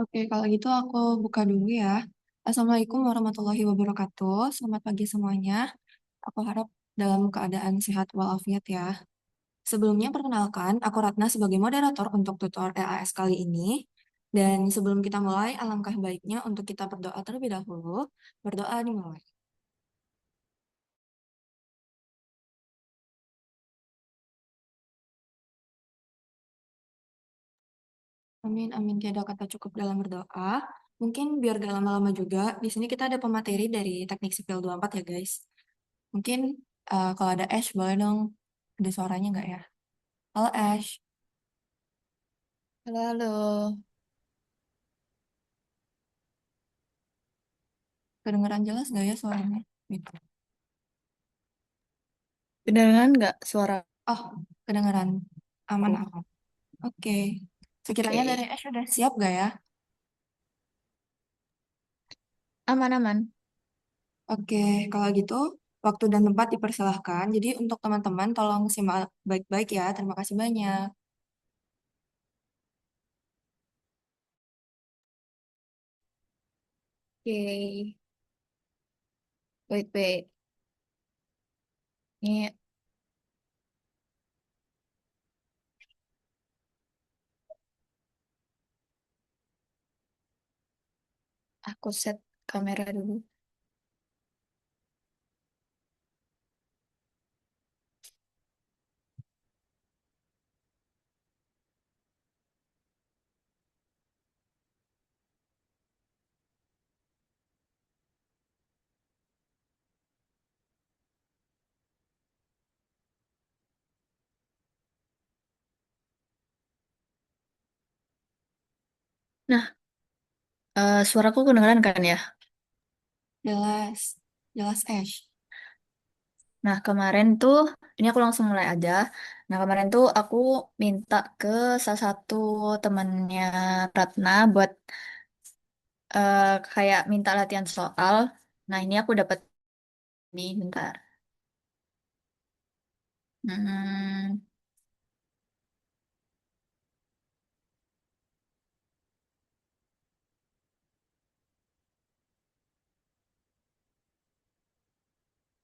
Oke, kalau gitu aku buka dulu ya. Assalamualaikum warahmatullahi wabarakatuh. Selamat pagi semuanya. Aku harap dalam keadaan sehat walafiat ya. Sebelumnya perkenalkan, aku Ratna sebagai moderator untuk tutor LAS kali ini. Dan sebelum kita mulai, alangkah baiknya untuk kita berdoa terlebih dahulu. Berdoa dimulai. Amin, amin. Tiada kata cukup dalam berdoa. Mungkin biar gak lama-lama juga, di sini kita ada pemateri dari Teknik Sipil 24 ya guys. Mungkin kalau ada Ash, boleh dong ada suaranya nggak ya? Halo Ash, Halo, halo. kedengeran jelas nggak ya suaranya? Gitu. Kedengeran nggak suaraku? Oh, kedengeran. Aman aman. Oke. Sekiranya dari Oke, Ash udah siap nggak ya? aman-aman. Oke, kalau gitu waktu dan tempat dipersilahkan. Jadi untuk teman-teman tolong simak baik-baik ya. Terima kasih banyak. Oke, wait, wait. Ini aku set kamera dulu. Nah, suaraku kedengeran kan ya? Jelas, jelas Ash. Nah, kemarin tuh, ini aku langsung mulai aja. Nah, kemarin tuh aku minta ke salah satu temannya Ratna buat kayak minta latihan soal. Nah, ini aku dapat nih, bentar. Hmm,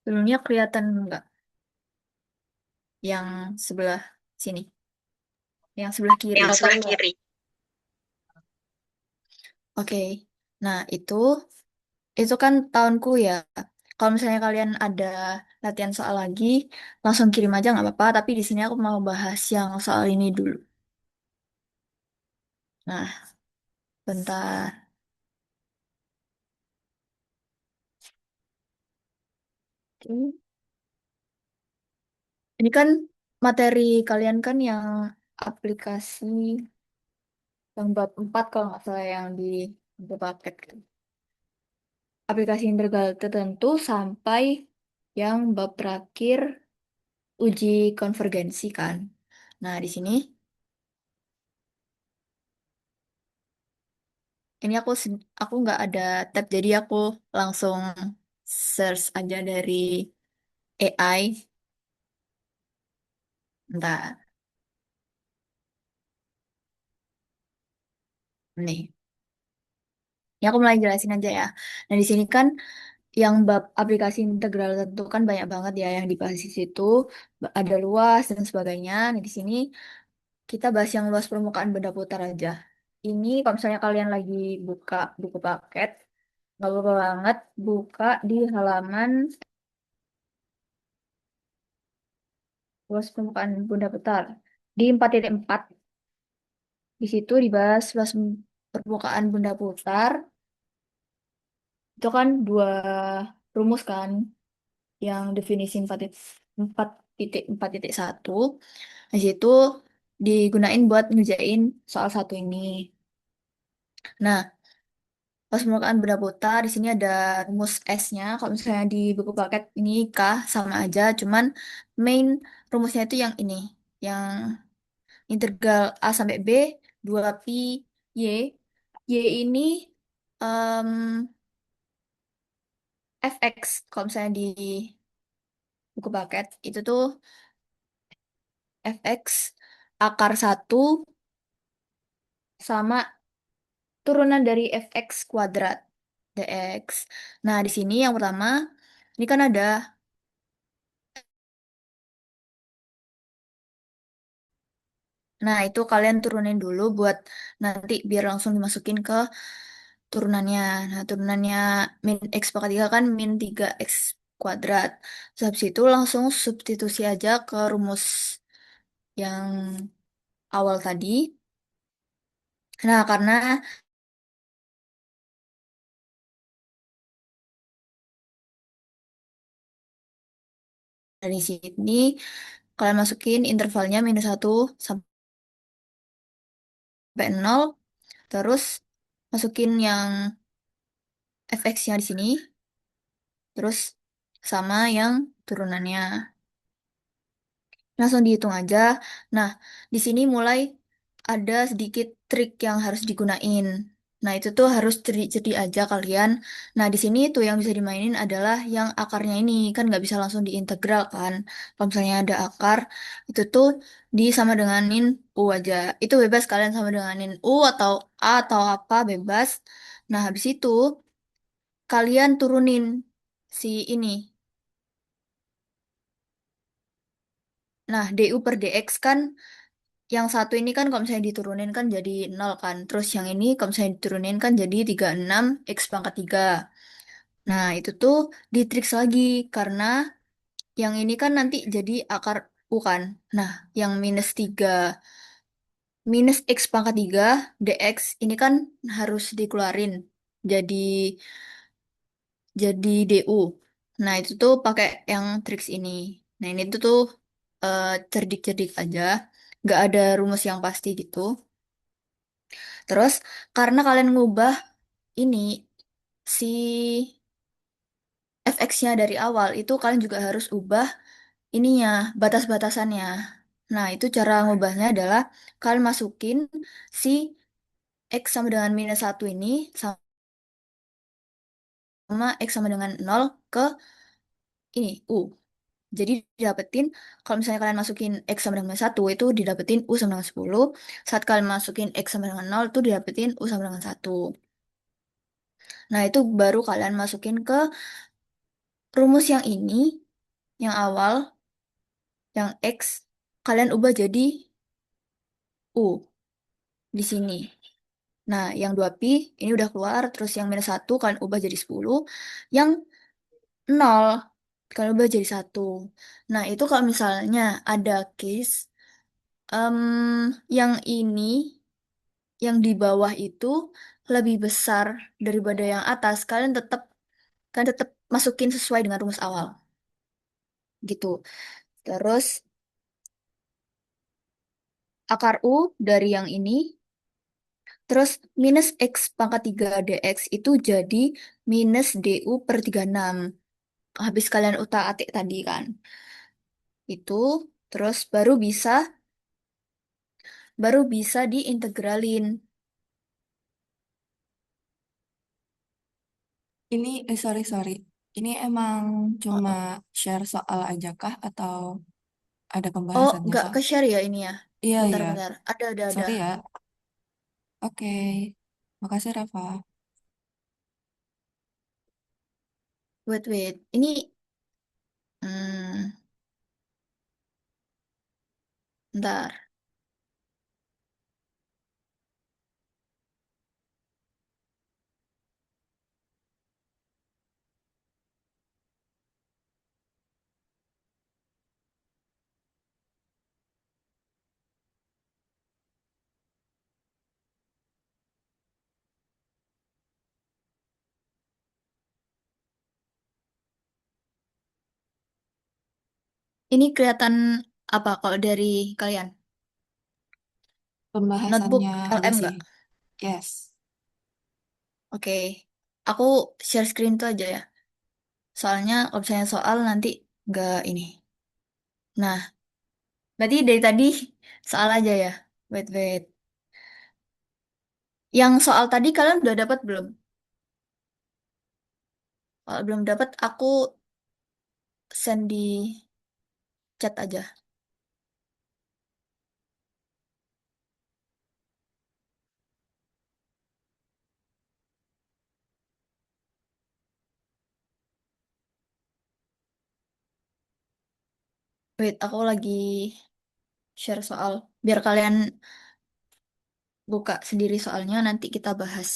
sebelumnya kelihatan nggak yang sebelah sini? Yang sebelah kiri. Yang sebelah kiri. Oke. Nah, itu kan tahunku ya. Kalau misalnya kalian ada latihan soal lagi, langsung kirim aja nggak apa-apa. Tapi di sini aku mau bahas yang soal ini dulu. Nah, bentar. Oke. Ini kan materi kalian kan yang aplikasi yang bab 4 kalau nggak salah yang di buku paket. Aplikasi integral tertentu sampai yang bab terakhir uji konvergensi kan. Nah, di sini ini aku nggak ada tab jadi aku langsung search aja dari AI. Bentar, nih. Ini aku mulai jelasin aja ya. Nah, di sini kan yang bab aplikasi integral tentu kan banyak banget ya yang dibahas di situ. Ada luas dan sebagainya. Nah, di sini kita bahas yang luas permukaan benda putar aja. Ini kalau misalnya kalian lagi buka buku paket, nggak apa-apa banget buka di halaman luas permukaan benda putar. Di 4.4 di situ dibahas luas permukaan benda putar. Itu kan dua rumus kan yang definisi 4.4.1. Di situ digunain buat ngerjain soal satu ini. Nah, luas permukaan benda putar di sini ada rumus S-nya. Kalau misalnya di buku paket ini K sama aja, cuman main rumusnya itu yang ini, yang integral A sampai B 2 pi Y. Y ini em, fx. Kalau misalnya di buku paket itu tuh fx akar 1 sama turunan dari fx kuadrat dx. Nah, di sini yang pertama, ini kan ada, nah itu kalian turunin dulu buat nanti biar langsung dimasukin ke turunannya. Nah, turunannya min x pangkat 3 kan min 3x kuadrat. Terus habis itu langsung substitusi aja ke rumus yang awal tadi. Nah, karena dari sini kalian masukin intervalnya -1 sampai 0, terus masukin yang fx-nya di sini, terus sama yang turunannya. Langsung dihitung aja. Nah, di sini mulai ada sedikit trik yang harus digunain. Nah, itu tuh harus cerdik-cerdik aja kalian. Nah, di sini tuh yang bisa dimainin adalah yang akarnya ini. Kan nggak bisa langsung diintegral kan. Kalau misalnya ada akar, itu tuh disama denganin U aja. Itu bebas kalian sama denganin U atau A atau apa, bebas. Nah, habis itu kalian turunin si ini. Nah, DU per DX kan yang satu ini kan kalau misalnya diturunin kan jadi 0 kan. Terus yang ini kalau misalnya diturunin kan jadi 36 X pangkat 3. Nah, itu tuh ditriks lagi karena yang ini kan nanti jadi akar U kan. Nah, yang minus X pangkat 3 dx ini kan harus dikeluarin jadi DU. Nah, itu tuh pakai yang triks ini. Nah, ini tuh cerdik-cerdik aja. Nggak ada rumus yang pasti gitu. Terus karena kalian ngubah ini si fx-nya dari awal itu kalian juga harus ubah ininya batas-batasannya. Nah, itu cara ngubahnya adalah kalian masukin si x sama dengan -1 ini sama x sama dengan 0 ke ini u. Jadi didapetin kalau misalnya kalian masukin x sama dengan 1 itu didapetin u sama dengan 10. Saat kalian masukin x sama dengan 0 itu didapetin u sama dengan 1. Nah, itu baru kalian masukin ke rumus yang ini, yang awal, yang X, kalian ubah jadi U di sini. Nah, yang 2pi ini udah keluar, terus yang -1 kalian ubah jadi 10, yang 0 kalian ubah jadi 1. Nah, itu kalau misalnya ada case, yang ini, yang di bawah itu lebih besar daripada yang atas, kalian tetap masukin sesuai dengan rumus awal, gitu. Terus akar U dari yang ini, terus minus X pangkat 3 dx itu jadi minus DU per 36. Habis kalian utak-atik tadi kan. Itu, terus baru bisa diintegralin. Ini, sorry, sorry. Ini emang cuma Oh, share soal aja kah atau ada oh, pembahasannya, nggak Kak? ke share ya ini ya? Iya, iya. Bentar-bentar. Ada. Sorry ya. Oke. Makasih, Reva. Wait. Ini, hmm, bentar. Ini kelihatan apa kalau dari kalian? Notebook Pembahasannya ada LM sih. nggak? Yes. Oke. Aku share screen tuh aja ya. Soalnya kalau misalnya soal nanti nggak ini. Nah, berarti dari tadi soal aja ya. Wait. Yang soal tadi kalian udah dapat belum? Kalau belum dapat, aku send di chat aja. Wait, aku lagi share soal. Biar kalian buka sendiri soalnya, nanti kita bahas.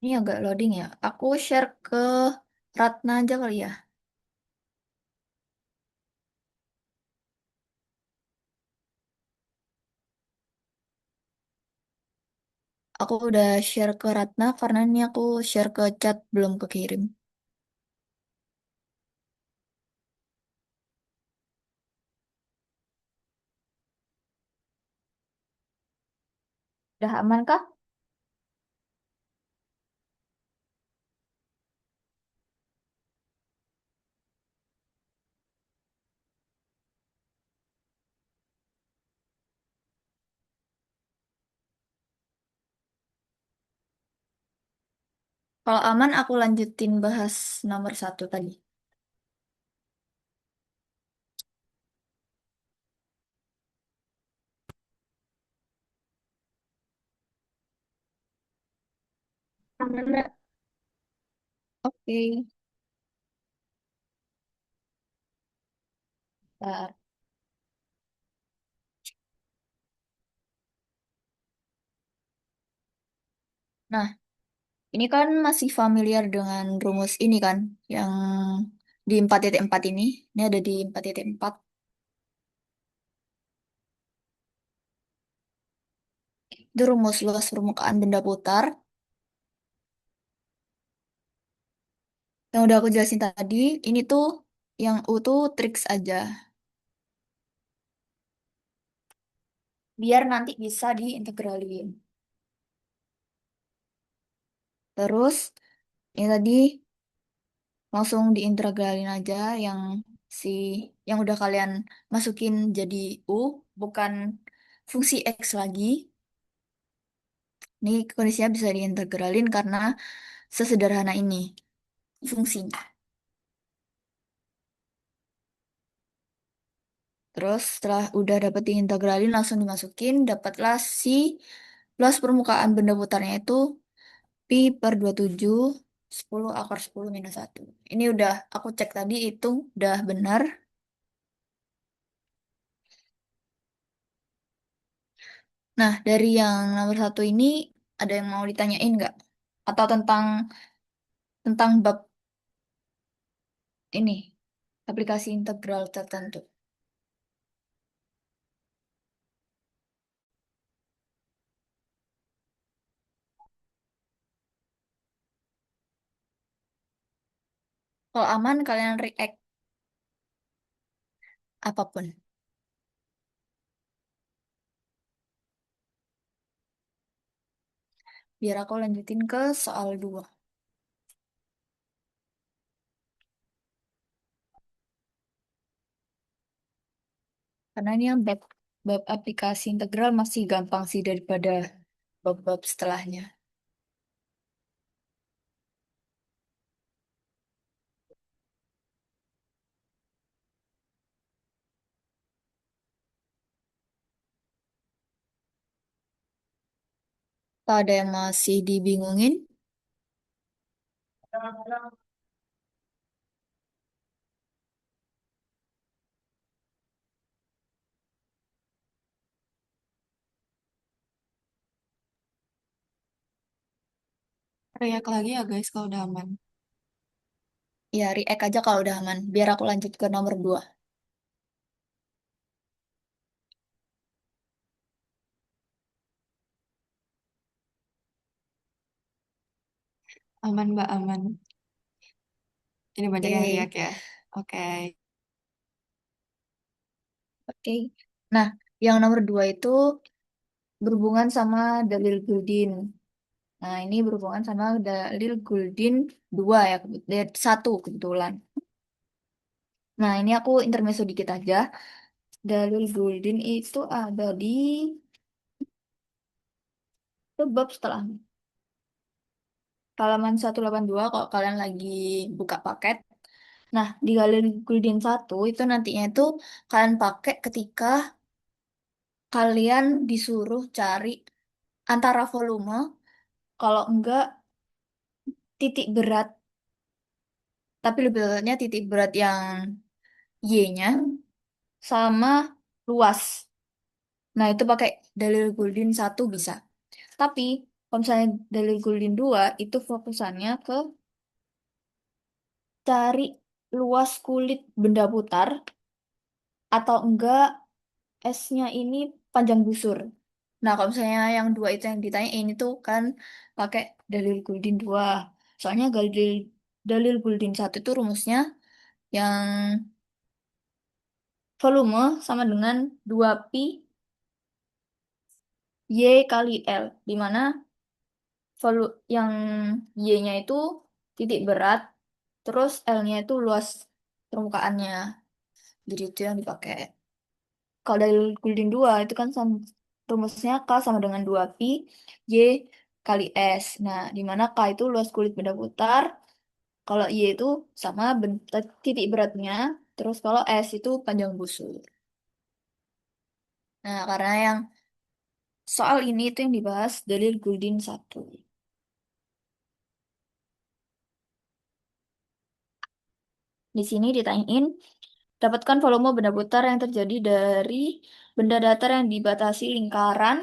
Ini agak loading ya. Aku share ke Ratna aja kali ya. Aku udah share ke Ratna karena ini aku share ke chat belum kekirim. Udah aman kah? Kalau aman, aku lanjutin bahas nomor satu tadi. Aman nggak? Oke. Bentar. Nah, ini kan masih familiar dengan rumus ini kan, yang di 4.4 ini. Ini ada di 4.4. Itu rumus luas permukaan benda putar. Yang udah aku jelasin tadi, ini tuh yang U tuh triks aja. Biar nanti bisa diintegralin. Terus, ini tadi langsung diintegralin aja yang si yang udah kalian masukin jadi U, bukan fungsi X lagi. Ini kondisinya bisa diintegralin karena sesederhana ini fungsinya. Terus setelah udah dapet diintegralin langsung dimasukin, dapatlah si luas permukaan benda putarnya itu pi per 27 10 akar 10 minus 1. Ini udah aku cek tadi itu udah benar. Nah, dari yang nomor satu ini ada yang mau ditanyain nggak? Atau tentang bab ini, aplikasi integral tertentu. Kalau aman, kalian react apapun. Biar aku lanjutin ke soal 2. Karena ini yang bab aplikasi integral masih gampang sih daripada bab-bab setelahnya. Kalau ada yang masih dibingungin, React lagi ya guys kalau udah aman. ya react aja kalau udah aman. Biar aku lanjut ke nomor 2. Aman Mbak, aman. Ini banyak yang Oke, react ya. Oke. oke. Nah, yang nomor 2 itu berhubungan sama dalil Guldin. Nah, ini berhubungan sama dalil Guldin 2 ya, satu kebetulan. Nah, ini aku intermezzo dikit aja. Dalil Guldin itu ada di Itu bab setelahnya. Halaman 182 kalau kalian lagi buka paket. Nah, di galeri Gulden 1 itu nantinya itu kalian pakai ketika kalian disuruh cari antara volume, kalau enggak titik berat, tapi lebih tepatnya titik berat yang Y-nya sama luas. Nah, itu pakai dalil Gulden 1 bisa. Tapi kalau misalnya dalil Gulden 2 itu fokusannya ke cari luas kulit benda putar atau enggak S-nya ini panjang busur. Nah, kalau misalnya yang dua itu yang ditanyain itu kan pakai dalil Gulden 2. Soalnya dalil Gulden 1 itu rumusnya yang volume sama dengan 2pi Y kali L, di mana yang Y-nya itu titik berat, terus L-nya itu luas permukaannya. Jadi itu yang dipakai. Kalau dari Gulden 2 itu kan rumusnya K sama dengan 2pi Y kali S. Nah, di mana K itu luas kulit benda putar, kalau Y itu sama titik beratnya, terus kalau S itu panjang busur. Nah, karena yang soal ini itu yang dibahas dalil Gulden 1. Di sini ditanyain, dapatkan volume benda putar yang terjadi dari benda datar yang dibatasi lingkaran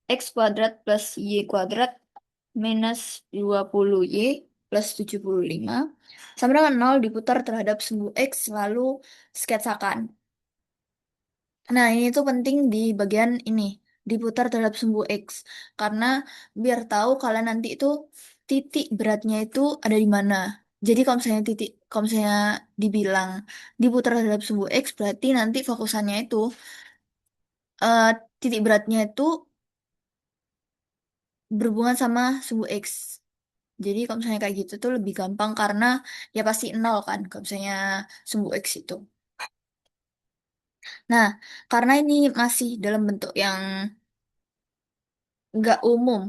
X kuadrat plus Y kuadrat minus 20Y plus 75 sama dengan 0 diputar terhadap sumbu X lalu sketsakan. Nah, ini tuh penting di bagian ini, diputar terhadap sumbu X. Karena biar tahu kalian nanti itu titik beratnya itu ada di mana. Jadi kalau misalnya dibilang diputar terhadap sumbu X, berarti nanti fokusannya itu eh, titik beratnya itu berhubungan sama sumbu X. Jadi kalau misalnya kayak gitu tuh lebih gampang karena ya pasti nol kan kalau misalnya sumbu X itu. Nah, karena ini masih dalam bentuk yang nggak umum,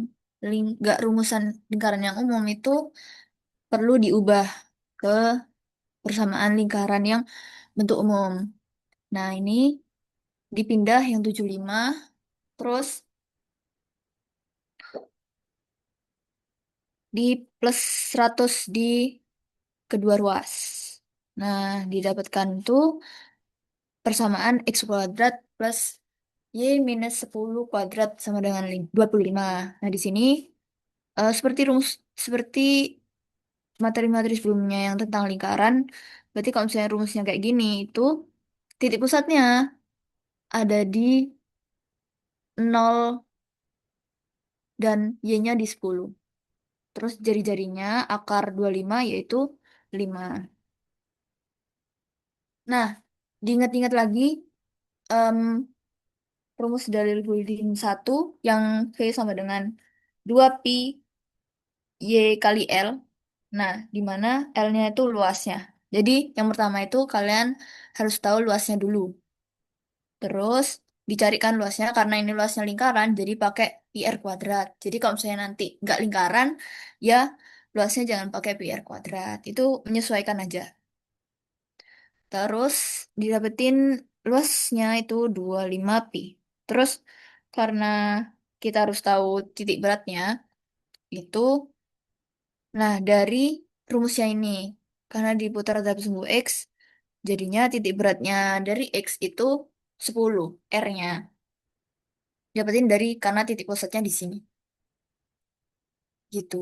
nggak rumusan lingkaran yang umum itu perlu diubah ke persamaan lingkaran yang bentuk umum. Nah, ini dipindah yang 75, terus di plus 100 di kedua ruas. Nah, didapatkan tuh persamaan X kuadrat plus Y minus 10 kuadrat sama dengan 25. Nah, di sini seperti materi-materi sebelumnya yang tentang lingkaran, berarti kalau misalnya rumusnya kayak gini, itu titik pusatnya ada di 0 dan Y-nya di 10. Terus jari-jarinya akar 25 yaitu 5. Nah, diingat-ingat lagi em, rumus dalil Holding 1 yang V sama dengan 2pi Y kali L. Nah, di mana L-nya itu luasnya. Jadi, yang pertama itu kalian harus tahu luasnya dulu. Terus dicarikan luasnya karena ini luasnya lingkaran, jadi pakai pi r kuadrat. Jadi kalau misalnya nanti nggak lingkaran, ya luasnya jangan pakai pi r kuadrat. Itu menyesuaikan aja. Terus didapetin luasnya itu 25pi. Terus karena kita harus tahu titik beratnya, itu, nah dari rumusnya ini, karena diputar dalam sumbu X, jadinya titik beratnya dari X itu 10, R-nya. Dapetin dari karena titik pusatnya di sini. Gitu.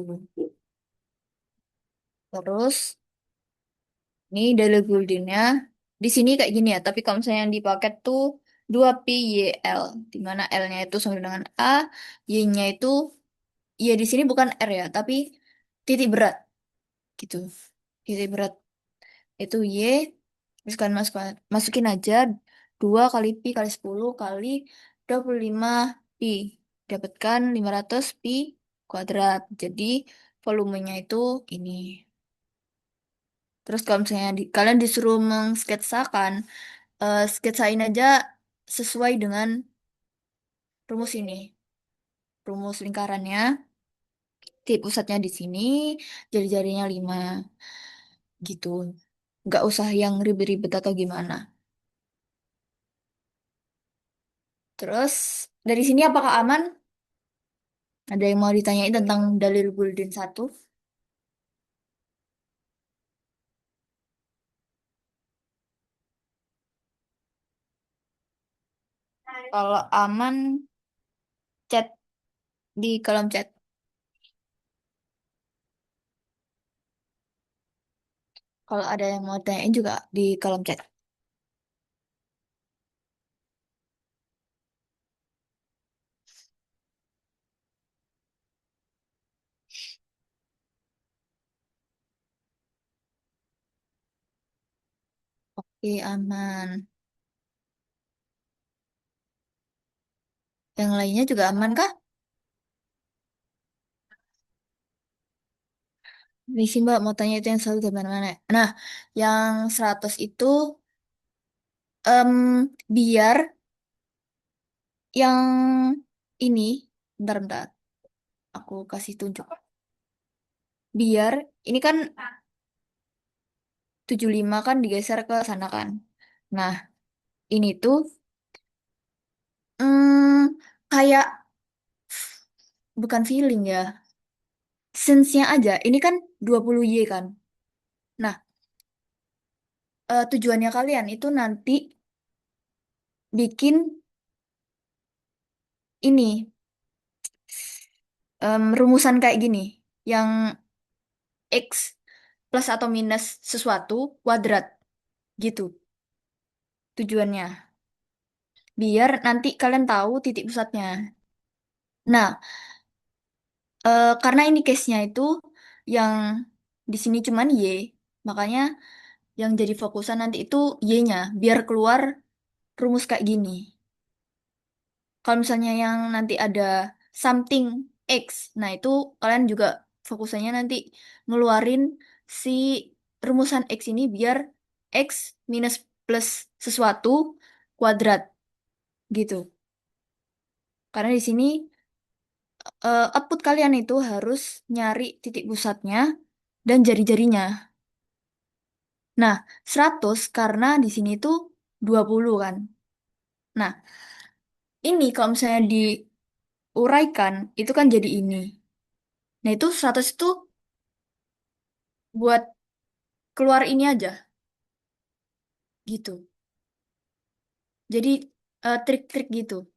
Terus ini dalil Guldennya di sini kayak gini ya. Tapi kalau misalnya yang di paket tuh 2pi YL, di mana L-nya itu sama dengan A, Y-nya itu ya di sini bukan R ya, tapi titik berat gitu. Titik berat itu Y, terus kan masukin aja 2 kali pi kali 10 kali 25 pi. Dapatkan 500 pi kuadrat. Jadi volumenya itu ini. Terus kalau misalnya kalian disuruh mengsketsakan, sketsain aja sesuai dengan rumus ini. rumus lingkarannya, titik pusatnya di sini, jari-jarinya 5 gitu. Nggak usah yang ribet-ribet atau gimana. Terus dari sini apakah aman? Ada yang mau ditanyain tentang dalil Buldin satu? Kalau aman, chat di kolom chat. Kalau ada yang mau tanyain juga di kolom chat. Oke, aman. Yang lainnya juga aman kah? Misi Mbak mau tanya itu yang selalu dari mana-mana. Nah, yang 100 itu biar yang ini, bentar-bentar, aku kasih tunjuk. Biar ini kan 75 kan digeser ke sana kan. Nah, ini tuh kayak bukan feeling ya. Sense-nya aja. Ini kan 20Y kan. Nah, tujuannya kalian itu nanti bikin ini rumusan kayak gini. Yang X plus atau minus sesuatu kuadrat gitu tujuannya. Biar nanti kalian tahu titik pusatnya. Nah, karena ini case-nya itu yang di sini cuman Y, makanya yang jadi fokusan nanti itu Y-nya, biar keluar rumus kayak gini. Kalau misalnya yang nanti ada something X, nah itu kalian juga fokusannya nanti ngeluarin si rumusan X ini biar X minus plus sesuatu kuadrat gitu. Karena di sini output kalian itu harus nyari titik pusatnya dan jari-jarinya. Nah, 100 karena di sini tuh 20 kan. Nah, ini kalau misalnya diuraikan, itu kan jadi ini. Nah, itu 100 itu buat keluar ini aja, gitu. Jadi, trik-trik gitu.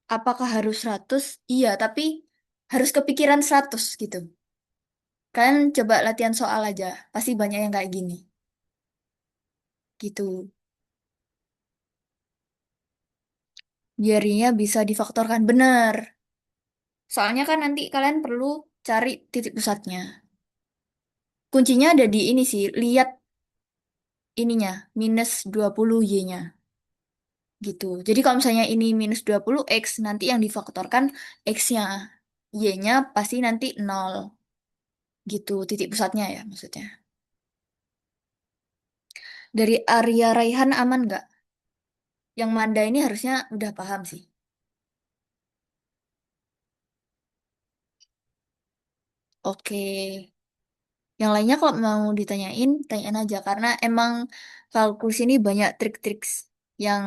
Apakah harus 100? Iya, tapi harus kepikiran 100 gitu. Kalian coba latihan soal aja. Pasti banyak yang kayak gini. Gitu. Biarnya bisa difaktorkan benar. Soalnya kan nanti kalian perlu cari titik pusatnya. Kuncinya ada di ini sih, lihat ininya, minus 20 Y-nya. Gitu. Jadi kalau misalnya ini minus 20 X, nanti yang difaktorkan X-nya. Y-nya pasti nanti 0. Gitu, titik pusatnya ya maksudnya. Dari Arya Raihan aman nggak? Yang Manda ini harusnya udah paham sih. Oke. Yang lainnya kalau mau ditanyain, tanyain aja. Karena emang kalkulus ini banyak trik-trik yang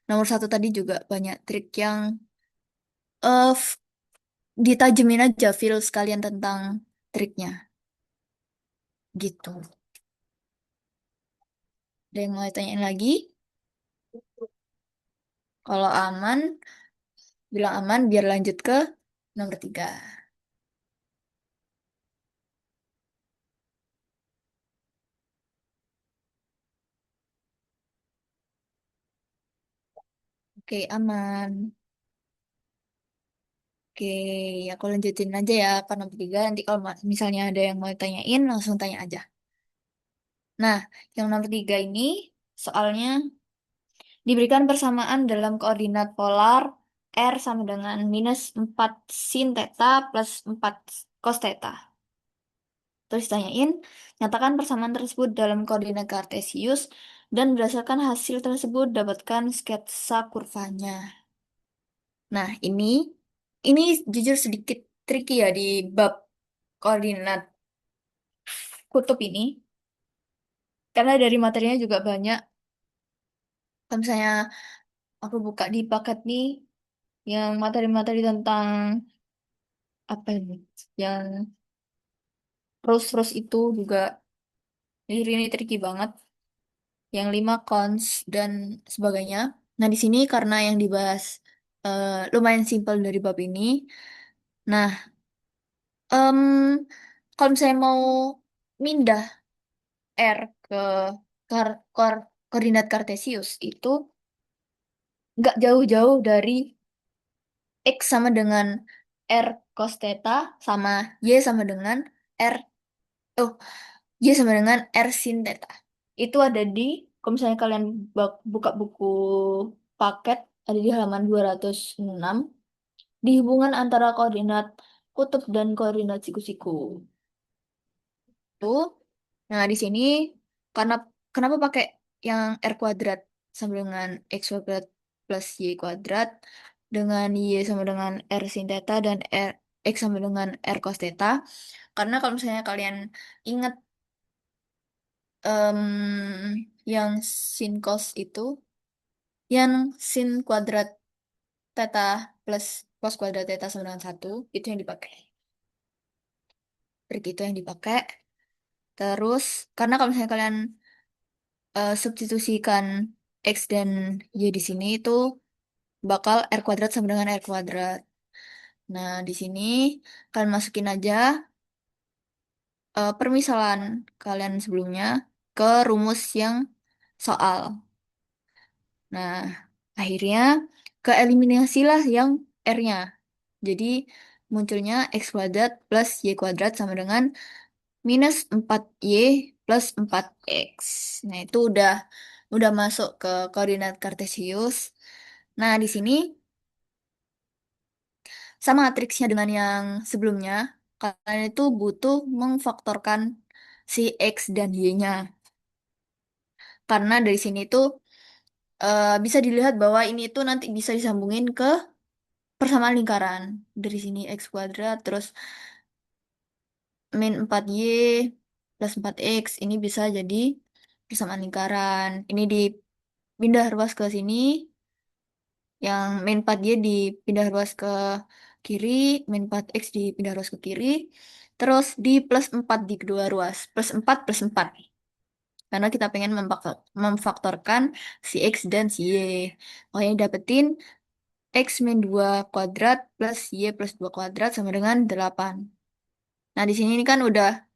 nomor satu tadi juga banyak trik yang ditajemin aja feel sekalian tentang triknya. Gitu. Ada yang mau ditanyain lagi? Kalau aman, bilang aman biar lanjut ke nomor 3. Oke, aman. Oke, aku lanjutin aja ya ke nomor 3. Nanti kalau misalnya ada yang mau tanyain, langsung tanya aja. Nah, yang nomor 3 ini soalnya diberikan persamaan dalam koordinat polar R sama dengan minus 4 sin theta plus 4 cos theta. Terus tanyain, nyatakan persamaan tersebut dalam koordinat kartesius dan berdasarkan hasil tersebut dapatkan sketsa kurvanya. Nah, ini jujur sedikit tricky ya di bab koordinat kutub ini. Karena dari materinya juga banyak. Kalau misalnya aku buka di paket nih, yang materi-materi tentang apa ini? Yang rules-rules itu juga ini tricky banget. Yang 5 cons dan sebagainya. Nah, di sini karena yang dibahas lumayan simpel dari bab ini. Nah, em, kalau misalnya mau mindah R ke koordinat Kartesius itu nggak jauh-jauh dari X sama dengan R cos theta sama Y sama dengan R oh Y sama dengan R sin theta. Itu ada di kalau misalnya kalian buka buku paket ada di halaman 206 di hubungan antara koordinat kutub dan koordinat siku-siku. Tuh. Nah, di sini karena kenapa pakai yang R kuadrat sama dengan X kuadrat plus Y kuadrat dengan Y sama dengan R sin theta dan X sama dengan R cos theta. Karena kalau misalnya kalian ingat yang sin cos itu, yang sin kuadrat theta plus cos kuadrat theta sama dengan satu, itu yang dipakai. Trik itu yang dipakai. Terus, karena kalau misalnya kalian substitusikan X dan Y di sini itu bakal R kuadrat sama dengan R kuadrat. Nah, di sini kalian masukin aja permisalan kalian sebelumnya ke rumus yang soal. Nah, akhirnya keeliminasilah yang R-nya. Jadi, munculnya X kuadrat plus Y kuadrat sama dengan minus 4Y plus 4X. Nah, itu udah masuk ke koordinat Kartesius. Nah, di sini sama triksnya dengan yang sebelumnya, kalian itu butuh memfaktorkan si X dan Y-nya. Karena dari sini tuh bisa dilihat bahwa ini tuh nanti bisa disambungin ke persamaan lingkaran. Dari sini X kuadrat, terus min 4Y plus 4X, ini bisa jadi persamaan lingkaran. Ini dipindah ruas ke sini, yang min 4Y dipindah ruas ke kiri, min 4X dipindah ruas ke kiri, terus di plus 4 di kedua ruas, plus 4. Karena kita pengen memfaktorkan si X dan si Y. Makanya dapetin X min 2 kuadrat plus Y plus 2 kuadrat sama dengan 8. Nah, di sini ini kan udah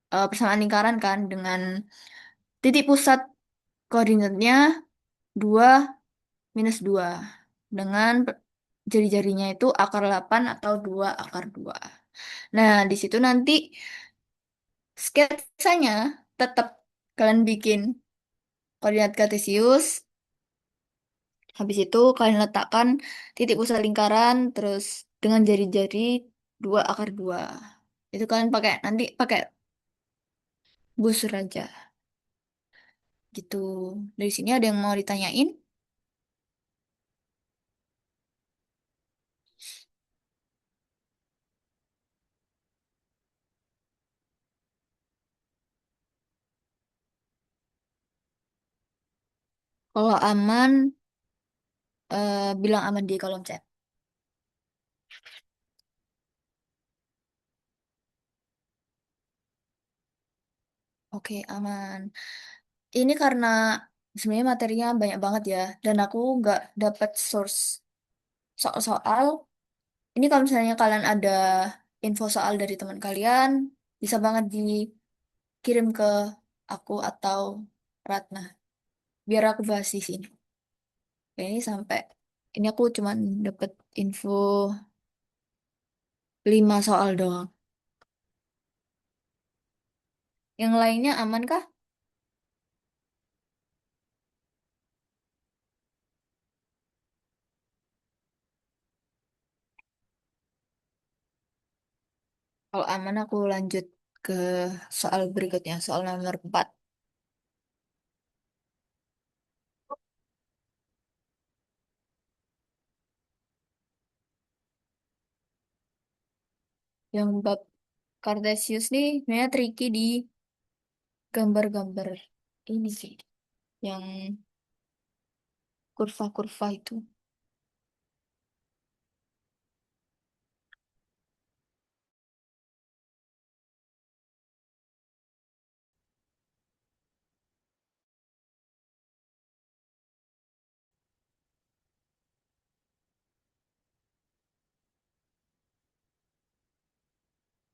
persamaan lingkaran kan dengan titik pusat koordinatnya 2 minus 2 dengan jari-jarinya itu akar 8 atau 2 akar 2. Nah, di situ nanti sketsanya tetap kalian bikin koordinat kartesius, habis itu kalian letakkan titik pusat lingkaran terus dengan jari-jari 2 akar 2. Itu kalian nanti pakai busur aja gitu. Dari sini ada yang mau ditanyain? Kalau aman, bilang aman di kolom chat. Oke, aman. Ini karena sebenarnya materinya banyak banget ya, dan aku nggak dapat source soal-soal. Ini kalau misalnya kalian ada info soal dari teman kalian, bisa banget dikirim ke aku atau Ratna, biar aku bahas di sini. Ini sampai, ini aku cuman dapat info 5 soal doang. Yang lainnya aman kah? Kalau aman aku lanjut ke soal berikutnya, soal nomor 4. Yang bab Cartesius nih sebenarnya tricky di gambar-gambar ini sih, yang kurva-kurva itu.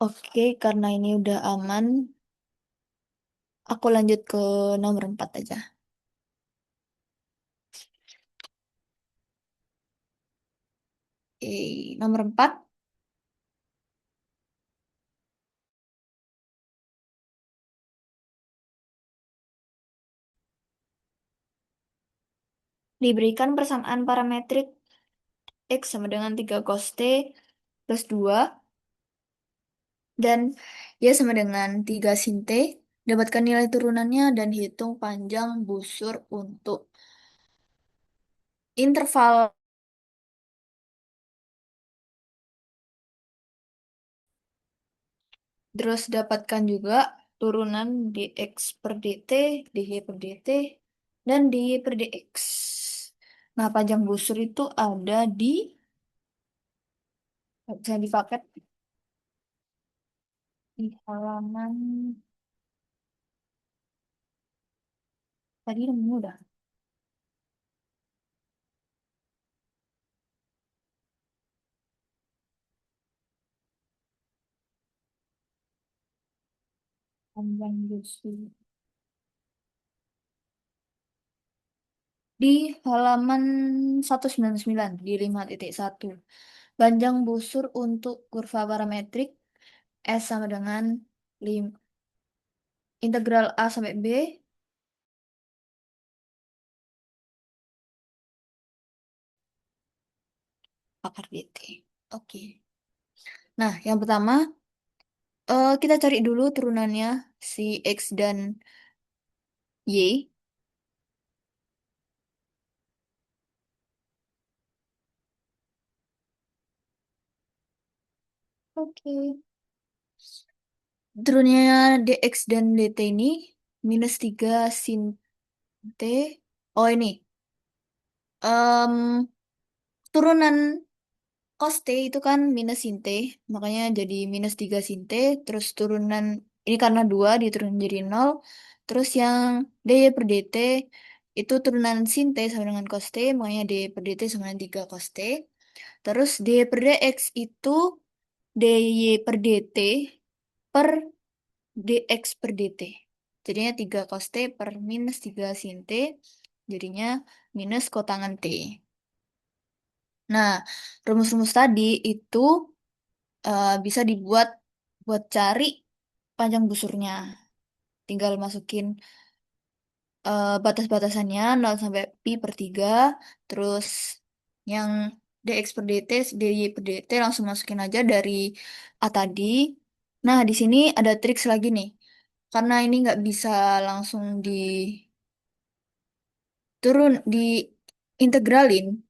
Oke, karena ini udah aman, aku lanjut ke nomor 4 aja. Nomor 4 diberikan persamaan parametrik X sama dengan 3 cos T plus 2 dan Y sama dengan 3 sin T. Dapatkan nilai turunannya dan hitung panjang busur untuk interval. Terus dapatkan juga turunan dx per dt, dy per dt, dan dy per dx. Nah, panjang busur itu ada di, bisa dipakai di halaman, tadi nemu udah. Panjang busur. Di halaman 199 di 5.1. Panjang busur untuk kurva parametrik S sama dengan integral A sampai B akar dt. Oke. Nah, yang pertama kita cari dulu turunannya si X dan Y. Oke. Turunannya dx dan dt ini minus 3 sin t. Oh ini. em, Turunan cos T itu kan minus sin T, makanya jadi minus 3 sin T, terus turunan, ini karena 2 diturunin jadi 0, terus yang dy per dt, itu turunan sin T sama dengan cos T, makanya dy per dt sama dengan 3 cos T, terus dy per dx itu dy per dt per dx per dt. Jadinya 3 cos T per minus 3 sin T, jadinya minus kotangan T. Nah, rumus-rumus tadi itu bisa dibuat buat cari panjang busurnya. Tinggal masukin batas-batasannya 0 sampai pi per 3, terus yang dx per dt, dy per dt langsung masukin aja dari A tadi. Nah, di sini ada triks lagi nih. Karena ini nggak bisa langsung di integralin,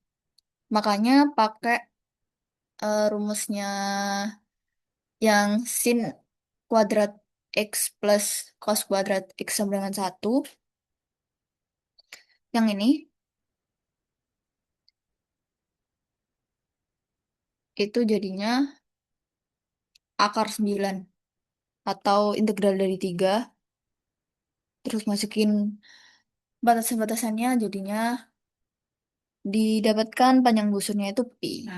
makanya pakai rumusnya yang sin kuadrat X plus cos kuadrat X sama dengan 1. Yang ini, itu jadinya akar 9. Atau integral dari 3. Terus masukin batasan-batasannya, jadinya didapatkan panjang busurnya itu pi.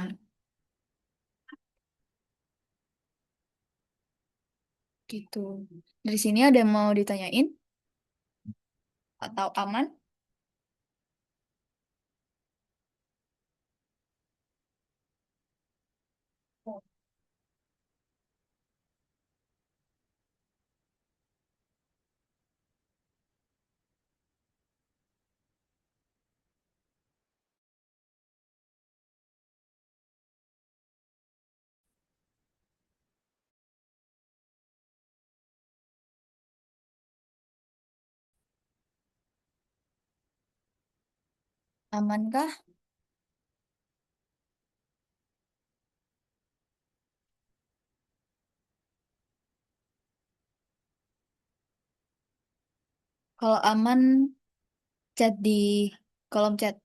Gitu. Dari sini ada yang mau ditanyain? Atau aman? Amankah? Kalau aman, chat di kolom chat.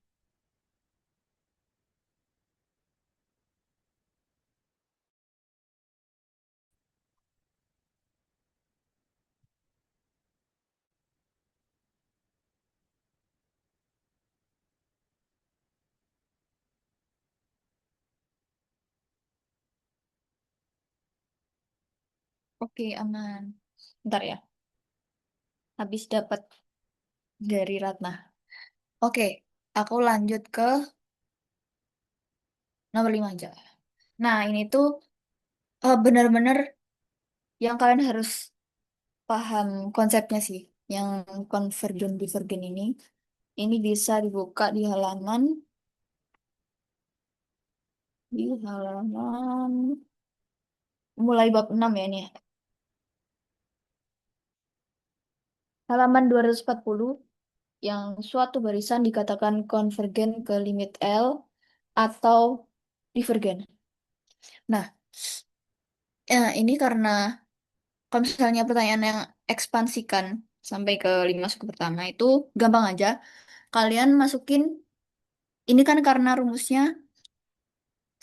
Oke, aman. Ntar ya, habis dapat dari Ratna. Oke, aku lanjut ke nomor 5 aja. Nah, ini tuh benar-benar yang kalian harus paham konsepnya sih. Yang convergen divergen ini. Ini bisa dibuka di halaman mulai bab 6 ya ini ya. Halaman 240 yang suatu barisan dikatakan konvergen ke limit L atau divergen. Nah, ini karena kalau misalnya pertanyaan yang ekspansikan sampai ke 5 suku pertama itu gampang aja. Kalian masukin, ini kan karena rumusnya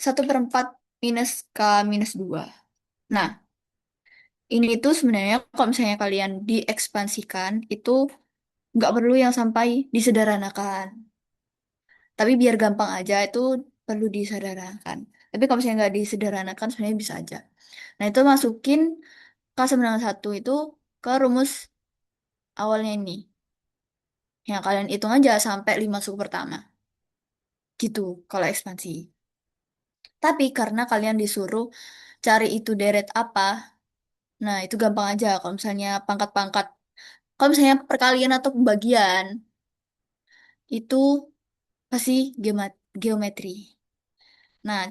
1/4 minus K minus 2. Nah, ini tuh sebenarnya kalau misalnya kalian diekspansikan, itu nggak perlu yang sampai disederhanakan. Tapi biar gampang aja itu perlu disederhanakan. Tapi kalau misalnya nggak disederhanakan sebenarnya bisa aja. Nah itu masukin K9 1 itu ke rumus awalnya ini. Yang kalian hitung aja sampai 5 suku pertama. Gitu kalau ekspansi. Tapi karena kalian disuruh cari itu deret apa, nah itu gampang aja. Kalau misalnya pangkat-pangkat, kalau misalnya perkalian atau pembagian, itu pasti geometri. Nah,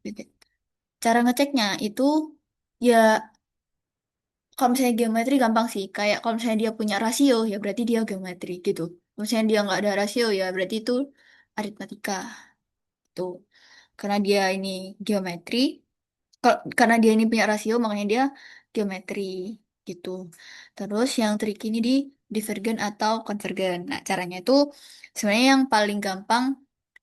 beda. Cara ngeceknya itu ya kalau misalnya geometri gampang sih. Kayak kalau misalnya dia punya rasio ya berarti dia geometri gitu. Kalau misalnya dia nggak ada rasio ya berarti itu aritmatika tuh. Karena dia ini geometri, karena dia ini punya rasio makanya dia geometri gitu. Terus yang trik ini di divergen atau konvergen. Nah, caranya itu sebenarnya yang paling gampang,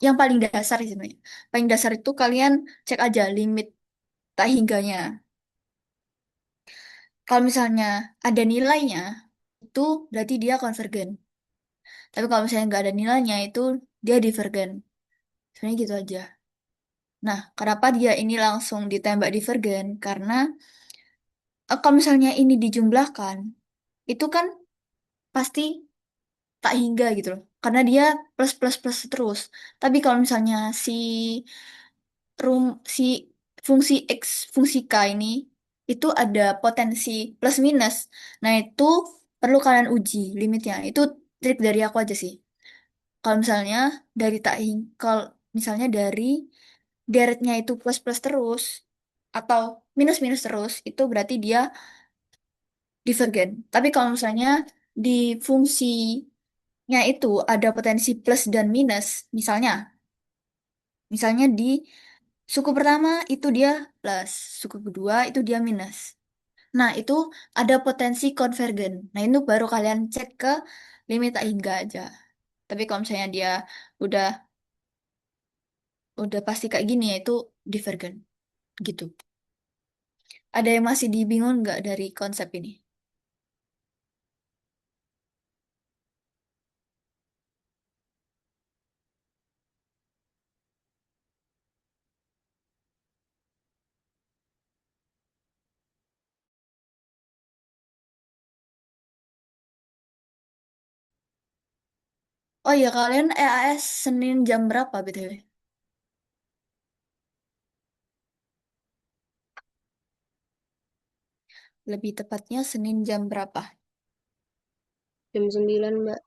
yang paling dasar sih sebenarnya. Paling dasar itu kalian cek aja limit tak hingganya. Kalau misalnya ada nilainya, itu berarti dia konvergen. Tapi kalau misalnya nggak ada nilainya, itu dia divergen. Sebenarnya gitu aja. Nah, kenapa dia ini langsung ditembak divergen? Karena kalau misalnya ini dijumlahkan, itu kan pasti tak hingga gitu loh. Karena dia plus plus plus terus. Tapi kalau misalnya si fungsi X, fungsi K ini itu ada potensi plus minus. Nah, itu perlu kalian uji limitnya. Itu trik dari aku aja sih. Kalau misalnya kalau misalnya dari deretnya itu plus plus terus atau minus minus terus, itu berarti dia divergen. Tapi kalau misalnya di fungsinya itu ada potensi plus dan minus, misalnya di suku pertama itu dia plus, suku kedua itu dia minus. Nah, itu ada potensi konvergen. Nah, itu baru kalian cek ke limit tak hingga aja. Tapi kalau misalnya dia udah udah pasti kayak gini ya itu divergen gitu. Ada yang masih dibingung nggak dari konsep ini? Oh iya, kalian EAS Senin jam berapa BTW? Lebih tepatnya Senin jam berapa? Jam 9, Mbak.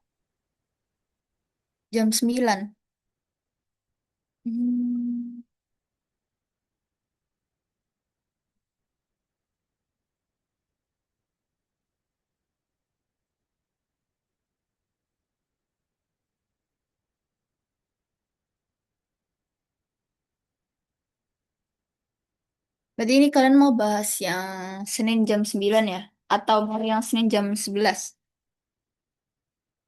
Jam 9. Hmm. Berarti ini kalian mau bahas yang Senin jam 9 ya? atau mau yang Senin jam 11?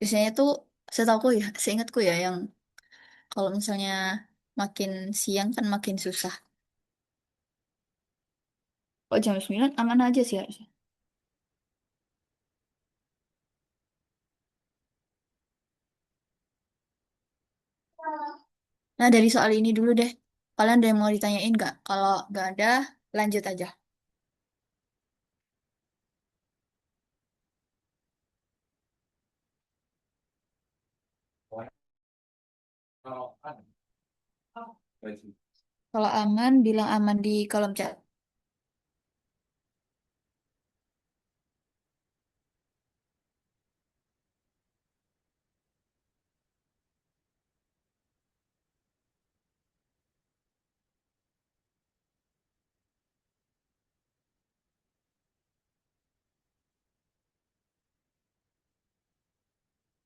Biasanya tuh setahuku ya, seingatku ya, yang kalau misalnya makin siang kan makin susah. Kok jam 9 aman aja sih harusnya. Nah, dari soal ini dulu deh. Kalian ada yang mau ditanyain nggak? Kalau nggak ada, lanjut aja. Kalau aman, bilang aman di kolom chat.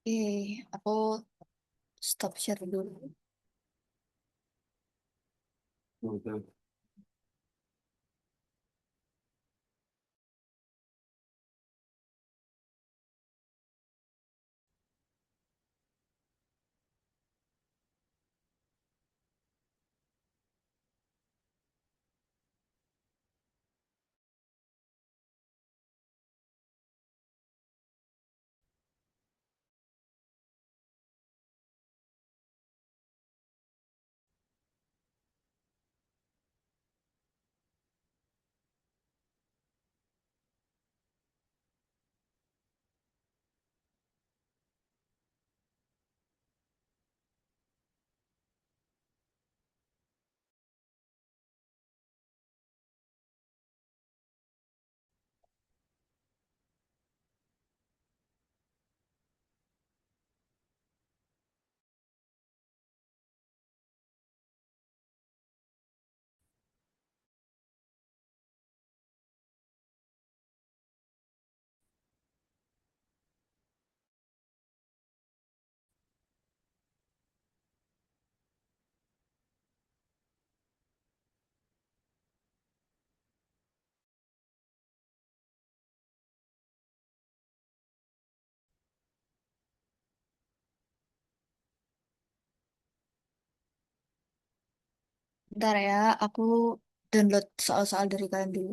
Oke, aku stop share dulu. Bentar ya, aku download soal-soal dari kalian dulu.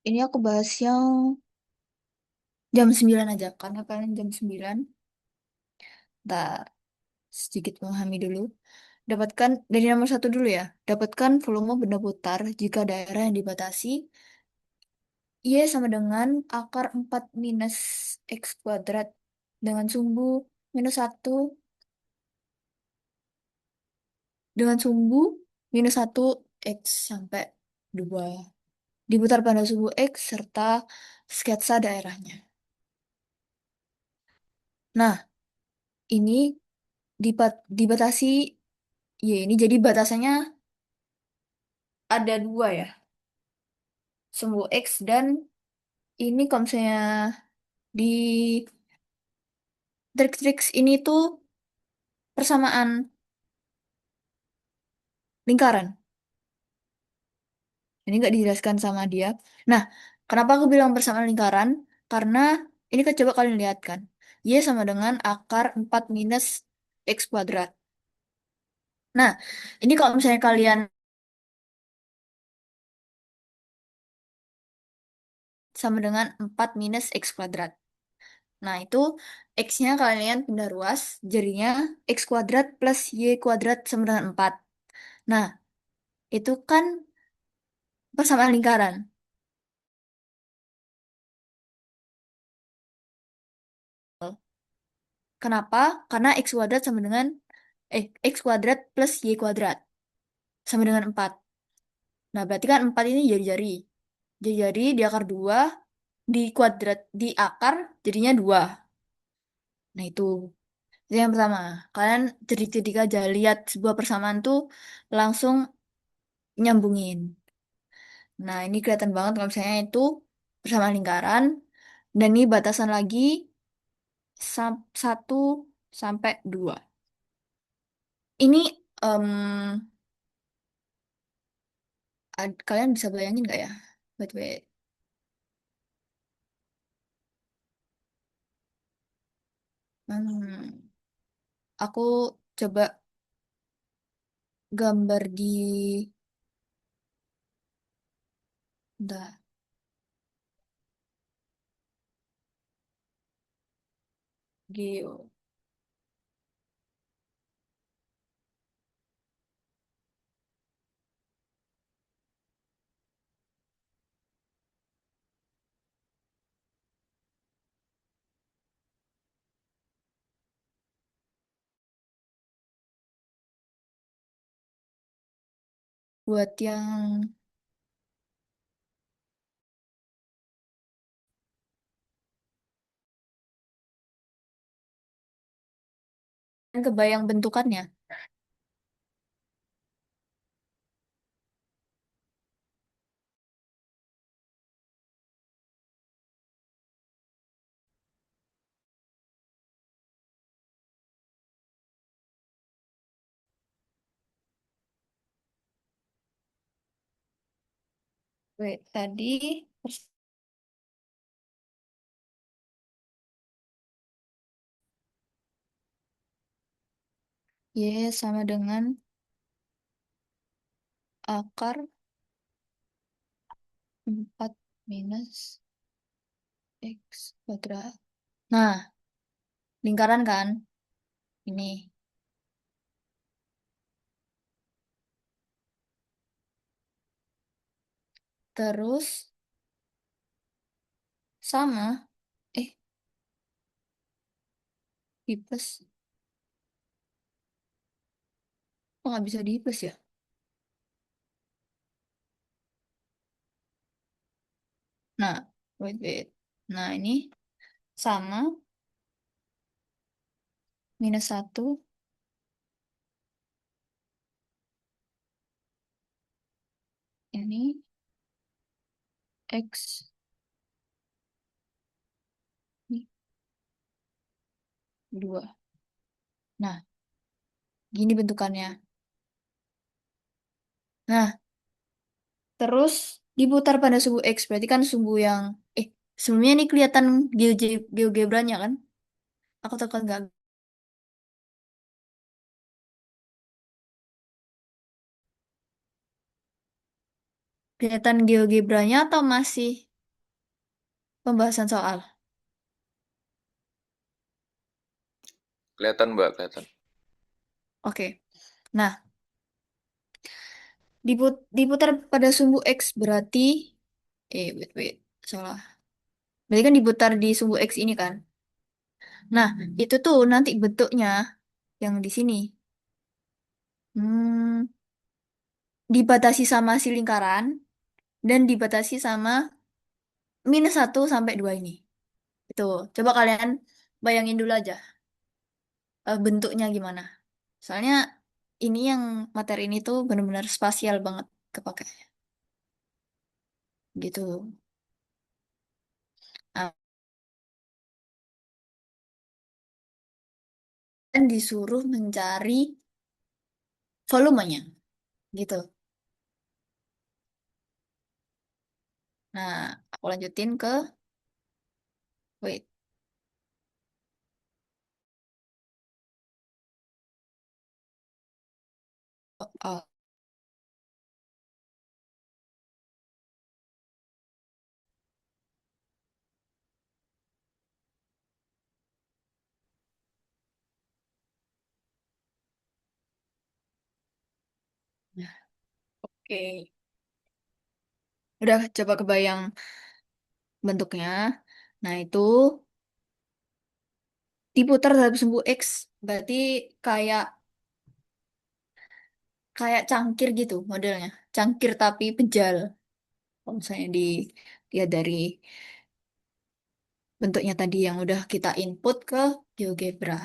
Ini aku bahas yang jam 9 aja, karena kalian jam 9. Ntar sedikit memahami dulu. Dapatkan dari nomor satu dulu ya. Dapatkan volume benda putar jika daerah yang dibatasi Y sama dengan akar 4 minus X kuadrat dengan sumbu -1 dengan sumbu -1 X sampai 2 diputar pada sumbu X serta sketsa daerahnya. Nah, ini dibatasi Y ini jadi batasannya ada dua ya, sumbu X dan ini kalau misalnya di trik-trik ini tuh persamaan lingkaran. Ini nggak dijelaskan sama dia. Nah, kenapa aku bilang persamaan lingkaran? Karena ini kan coba kalian lihat kan. Y sama dengan akar 4 minus X kuadrat. Nah, ini kalau misalnya kalian sama dengan 4 minus X kuadrat. Nah, itu X-nya kalian pindah ruas, jadinya X kuadrat plus Y kuadrat sama dengan 4. Nah, itu kan persamaan lingkaran. Kenapa? Karena X kuadrat sama dengan X kuadrat plus Y kuadrat sama dengan 4. Nah, berarti kan 4 ini jari-jari. Jari-jari di akar 2, di kuadrat, di akar jadinya 2. Nah, itu yang pertama. Kalian cerdik-cerdik aja, lihat sebuah persamaan tuh langsung nyambungin. Nah, ini kelihatan banget kalau misalnya itu persamaan lingkaran. Dan ini batasan lagi 1 sampai 2. Ini em, kalian bisa bayangin nggak ya? Wait, wait. Hmm, aku coba gambar di... Bentar. Geo. Buat yang kebayang bentukannya. Wait, tadi Y sama dengan akar 4 minus X kuadrat. Nah, lingkaran kan? Ini. Terus sama. Eh, di plus. Kok nggak bisa di plus ya? Nah, wait, wait. Nah, ini sama -1. Ini X. Ini 2. Nah, gini bentukannya. Nah, terus diputar pada sumbu X. Berarti kan sumbu yang... sebelumnya ini kelihatan GeoGebranya kan? Aku tekan nggak kelihatan GeoGebranya atau masih? pembahasan soal. Kelihatan Mbak, kelihatan. Oke. Nah, diputar pada sumbu X berarti wait, salah. Berarti kan diputar di sumbu X ini kan. Nah, itu tuh nanti bentuknya yang di sini. Hmm, dibatasi sama si lingkaran dan dibatasi sama -1 sampai 2 ini. Itu. Coba kalian bayangin dulu aja bentuknya gimana. Soalnya ini yang materi ini tuh benar-benar spasial banget kepake. Gitu. Nah, dan disuruh mencari volumenya. Gitu. Nah, aku lanjutin ke wait. Oh, nah, oke. Udah coba kebayang bentuknya. Nah, itu diputar dalam sumbu X. Berarti kayak kayak cangkir gitu modelnya. Cangkir tapi pejal. Kalau misalnya dilihat dari bentuknya tadi yang udah kita input ke GeoGebra.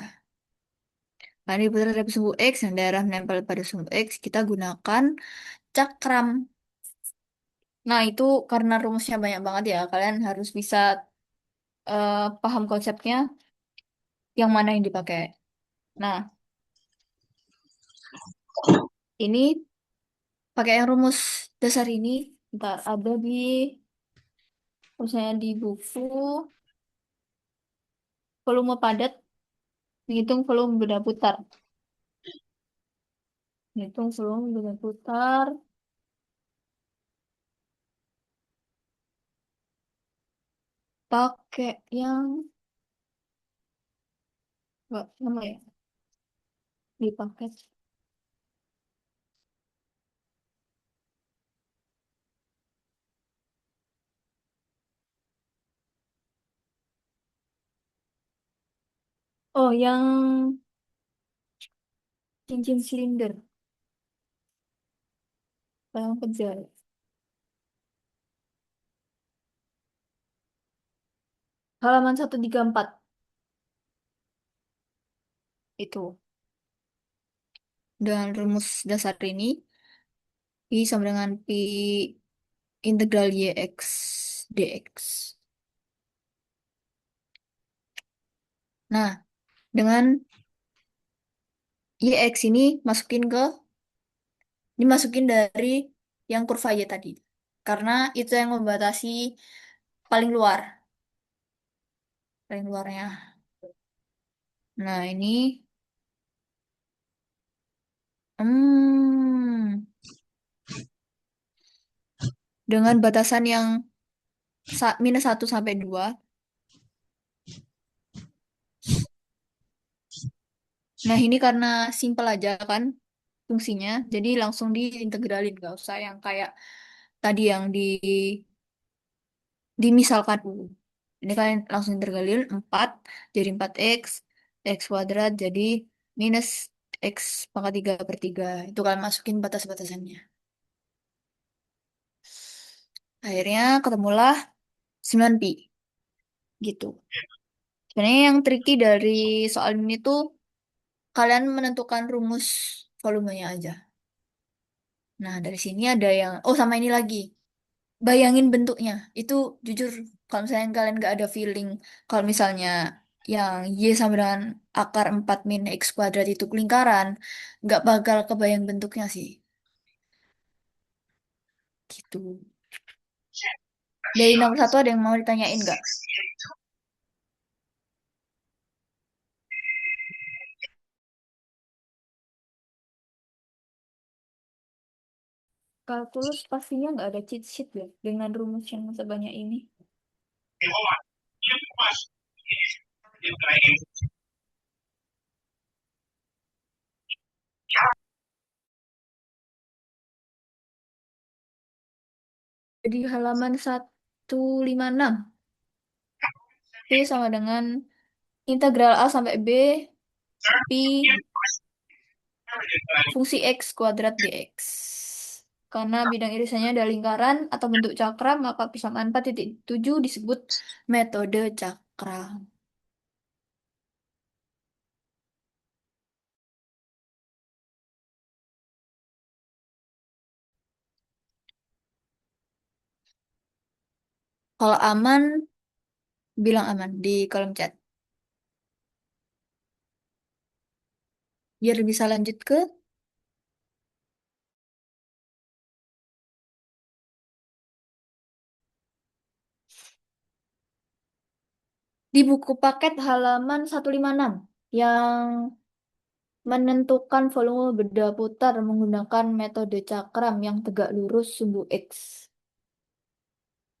Karena diputar dari sumbu X yang daerah menempel pada sumbu X, kita gunakan cakram. Nah, itu karena rumusnya banyak banget ya, kalian harus bisa paham konsepnya yang mana yang dipakai. Nah, ini pakai yang rumus dasar ini, ntar ada di, misalnya di buku, volume padat, menghitung volume benda putar. Menghitung volume benda putar, pakai yang, enggak, nama ya, dipakai. Oh, yang cincin silinder, yang pejal. Halaman 134 itu. Dan rumus dasar ini, I sama dengan Pi integral YX dx. Nah, dengan YX ini masukin dari yang kurva Y tadi. Karena itu yang membatasi paling luar, paling luarnya. Nah, ini hmm, dengan batasan yang -1 sampai 2. Nah, ini karena simpel aja kan fungsinya, jadi langsung diintegralin, gak usah yang kayak tadi yang dimisalkan dulu. Ini kalian langsung integralin 4 jadi 4x, x kuadrat jadi minus x pangkat 3/3. Itu kalian masukin batas-batasannya. Akhirnya ketemulah 9pi. Gitu. Sebenarnya yang tricky dari soal ini tuh kalian menentukan rumus volumenya aja. Nah, dari sini ada yang, oh sama ini lagi. Bayangin bentuknya. Itu jujur, kalau misalnya kalian nggak ada feeling, kalau misalnya yang Y sama dengan akar 4 - X kuadrat itu lingkaran, nggak bakal kebayang bentuknya sih. Gitu. Dari nomor satu ada yang mau ditanyain nggak? Kalkulus pastinya nggak ada cheat sheet ya dengan rumus yang sebanyak ini. Jadi halaman 156. P sama dengan integral A sampai B pi fungsi X kuadrat dx. Karena bidang irisannya ada lingkaran atau bentuk cakram, maka persamaan 4,7 disebut metode cakram. Kalau aman, bilang aman di kolom chat. Biar bisa lanjut ke di buku paket halaman 156 yang menentukan volume benda putar menggunakan metode cakram yang tegak lurus sumbu X.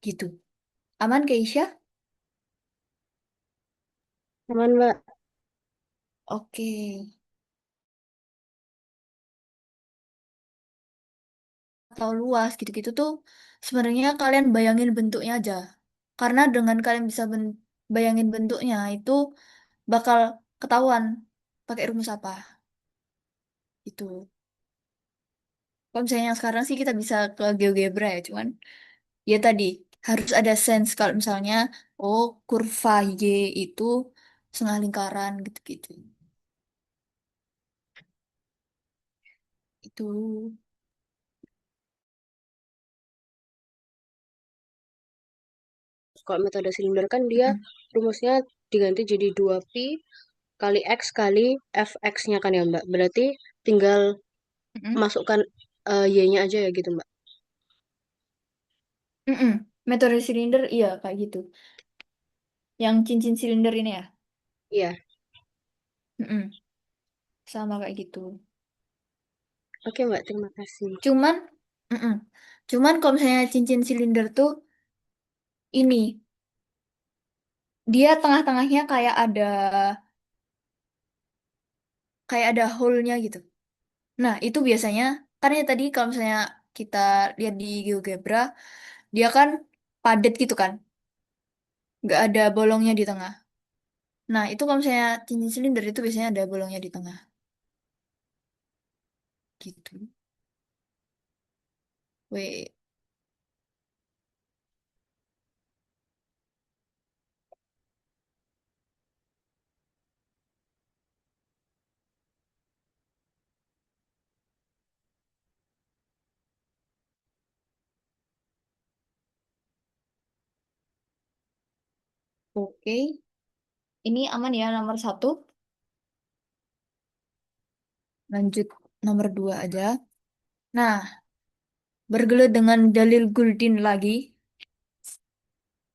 Gitu. Aman, Keisha? Aman, Mbak. Oke. Atau luas gitu-gitu tuh sebenarnya kalian bayangin bentuknya aja. Karena dengan kalian bisa bayangin bentuknya itu bakal ketahuan pakai rumus apa. Itu. Kalau misalnya yang sekarang sih kita bisa ke GeoGebra ya, cuman ya tadi harus ada sense kalau misalnya oh kurva Y itu setengah lingkaran gitu-gitu. Itu. Kalau metode silinder kan dia Mm-mm. rumusnya diganti jadi 2pi kali X kali fx-nya kan ya, Mbak. Berarti tinggal Mm-mm. masukkan Y-nya aja ya gitu, Mbak. Mm-mm. Metode silinder iya kayak gitu. Yang cincin silinder ini ya. Iya. Mm-mm. Sama kayak gitu. Oke, Mbak. Terima kasih. Cuman, mm-mm. Cuman kalau misalnya cincin silinder tuh ini dia tengah-tengahnya kayak ada hole-nya gitu. Nah, itu biasanya karena ya tadi kalau misalnya kita lihat di GeoGebra, dia kan padat gitu kan, nggak ada bolongnya di tengah. Nah, itu kalau misalnya cincin silinder itu biasanya ada bolongnya di tengah, gitu. Weh, oke. Ini aman ya nomor satu. Lanjut nomor dua aja. Nah, bergelut dengan dalil Guldin lagi.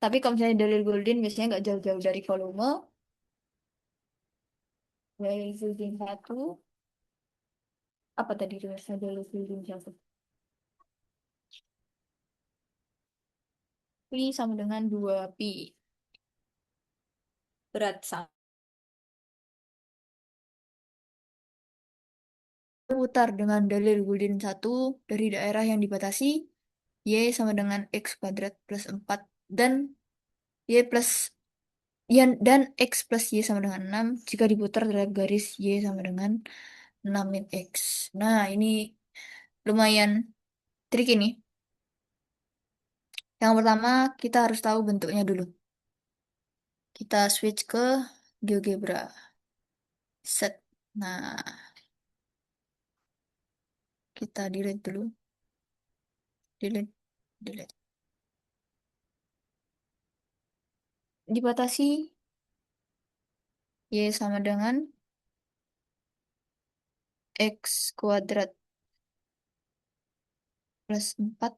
Tapi kalau misalnya dalil Guldin biasanya nggak jauh-jauh dari volume. Dalil Guldin satu. Apa tadi tulisnya dalil Guldin satu? Pi sama dengan 2 pi. Berat sama. Putar dengan dalil Guldin satu dari daerah yang dibatasi. Y sama dengan X kuadrat plus 4. Dan Y plus dan X plus Y sama dengan 6 jika diputar terhadap garis Y sama dengan 6 min X. Nah, ini lumayan trik ini. Yang pertama, kita harus tahu bentuknya dulu. Kita switch ke GeoGebra. Set. Nah, kita delete dulu. Delete, delete. Dibatasi Y sama dengan X kuadrat plus 4.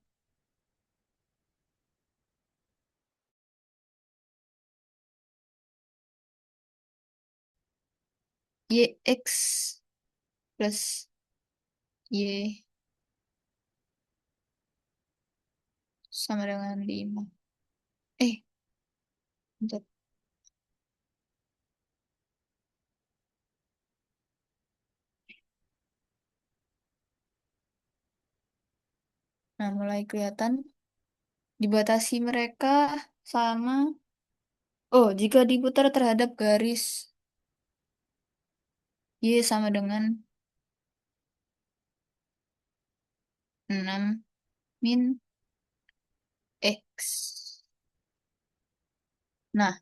Y X plus Y sama dengan 5. Eh, Bentar. Nah, mulai kelihatan dibatasi mereka sama. Oh, jika diputar terhadap garis Y sama dengan 6 min X. Nah,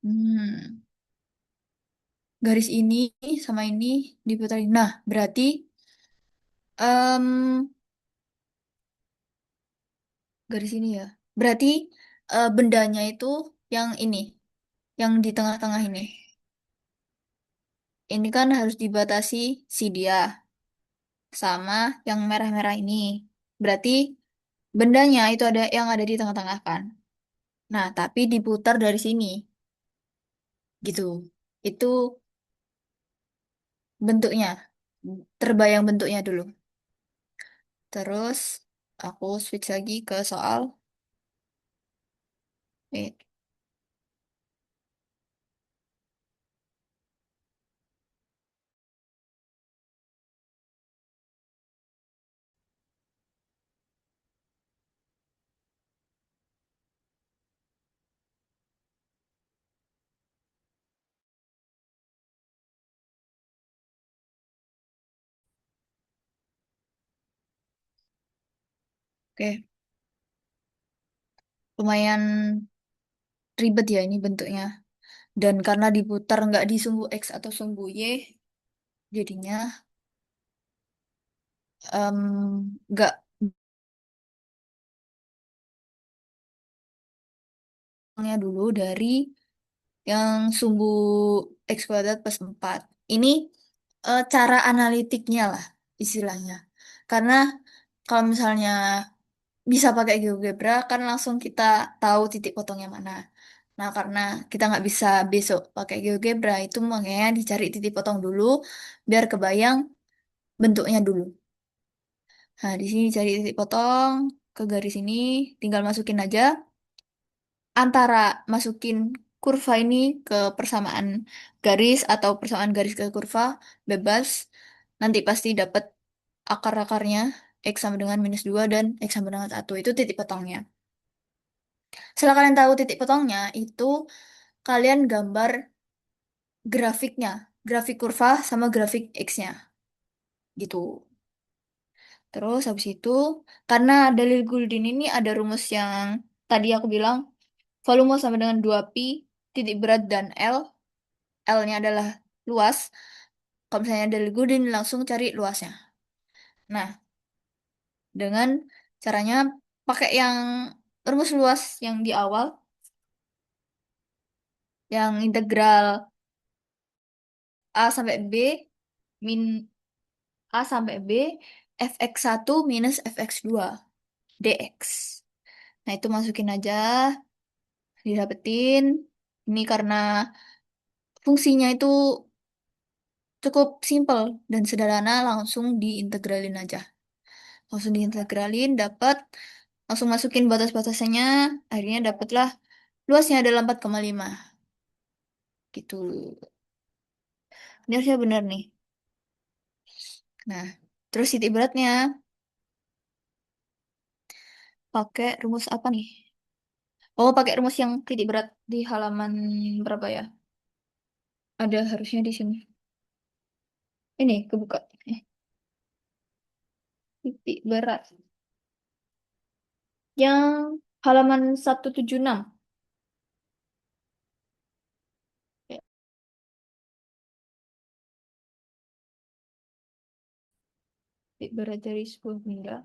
hmm, garis ini sama ini diputarin. Nah, berarti em, garis ini ya. Berarti bendanya itu yang ini, yang di tengah-tengah ini. Ini kan harus dibatasi si dia sama yang merah-merah ini. Berarti bendanya itu ada yang ada di tengah-tengah kan. Nah, tapi diputar dari sini gitu. Itu bentuknya. Terbayang bentuknya dulu. Terus aku switch lagi ke soal eh, oke, lumayan ribet ya ini bentuknya. Dan karena diputar nggak di sumbu X atau sumbu Y, jadinya nggak nya dulu dari yang sumbu X kuadrat plus 4. Ini cara analitiknya lah istilahnya. Karena kalau misalnya bisa pakai GeoGebra kan langsung kita tahu titik potongnya mana. Nah, karena kita nggak bisa besok pakai GeoGebra itu makanya dicari titik potong dulu biar kebayang bentuknya dulu. Nah, di sini cari titik potong ke garis ini, tinggal masukin aja antara masukin kurva ini ke persamaan garis atau persamaan garis ke kurva bebas. Nanti pasti dapat akar-akarnya X sama dengan -2 dan X sama dengan 1. Itu titik potongnya. Setelah kalian tahu titik potongnya, itu kalian gambar grafiknya, grafik kurva sama grafik X-nya gitu. Terus habis itu, karena dalil Goldin ini ada rumus yang tadi aku bilang, volume sama dengan 2pi, titik berat dan L. L-nya adalah luas. Kalau misalnya dalil Goldin langsung cari luasnya. Nah, dengan caranya pakai yang rumus luas yang di awal, yang integral A sampai B min A sampai B fx1 minus fx2 dx. Nah, itu masukin aja, didapetin. Ini karena fungsinya itu cukup simpel dan sederhana, langsung diintegralin aja. Langsung diintegralin, dapat langsung masukin batas-batasnya, akhirnya dapatlah luasnya adalah 4,5 gitu. Ini harusnya benar nih. Nah, terus titik beratnya pakai rumus apa nih? Oh, pakai rumus yang titik berat di halaman berapa ya? Ada harusnya di sini. Ini kebuka. Titik berat. Yang halaman 176. Ya, titik berat dari sebuah benda.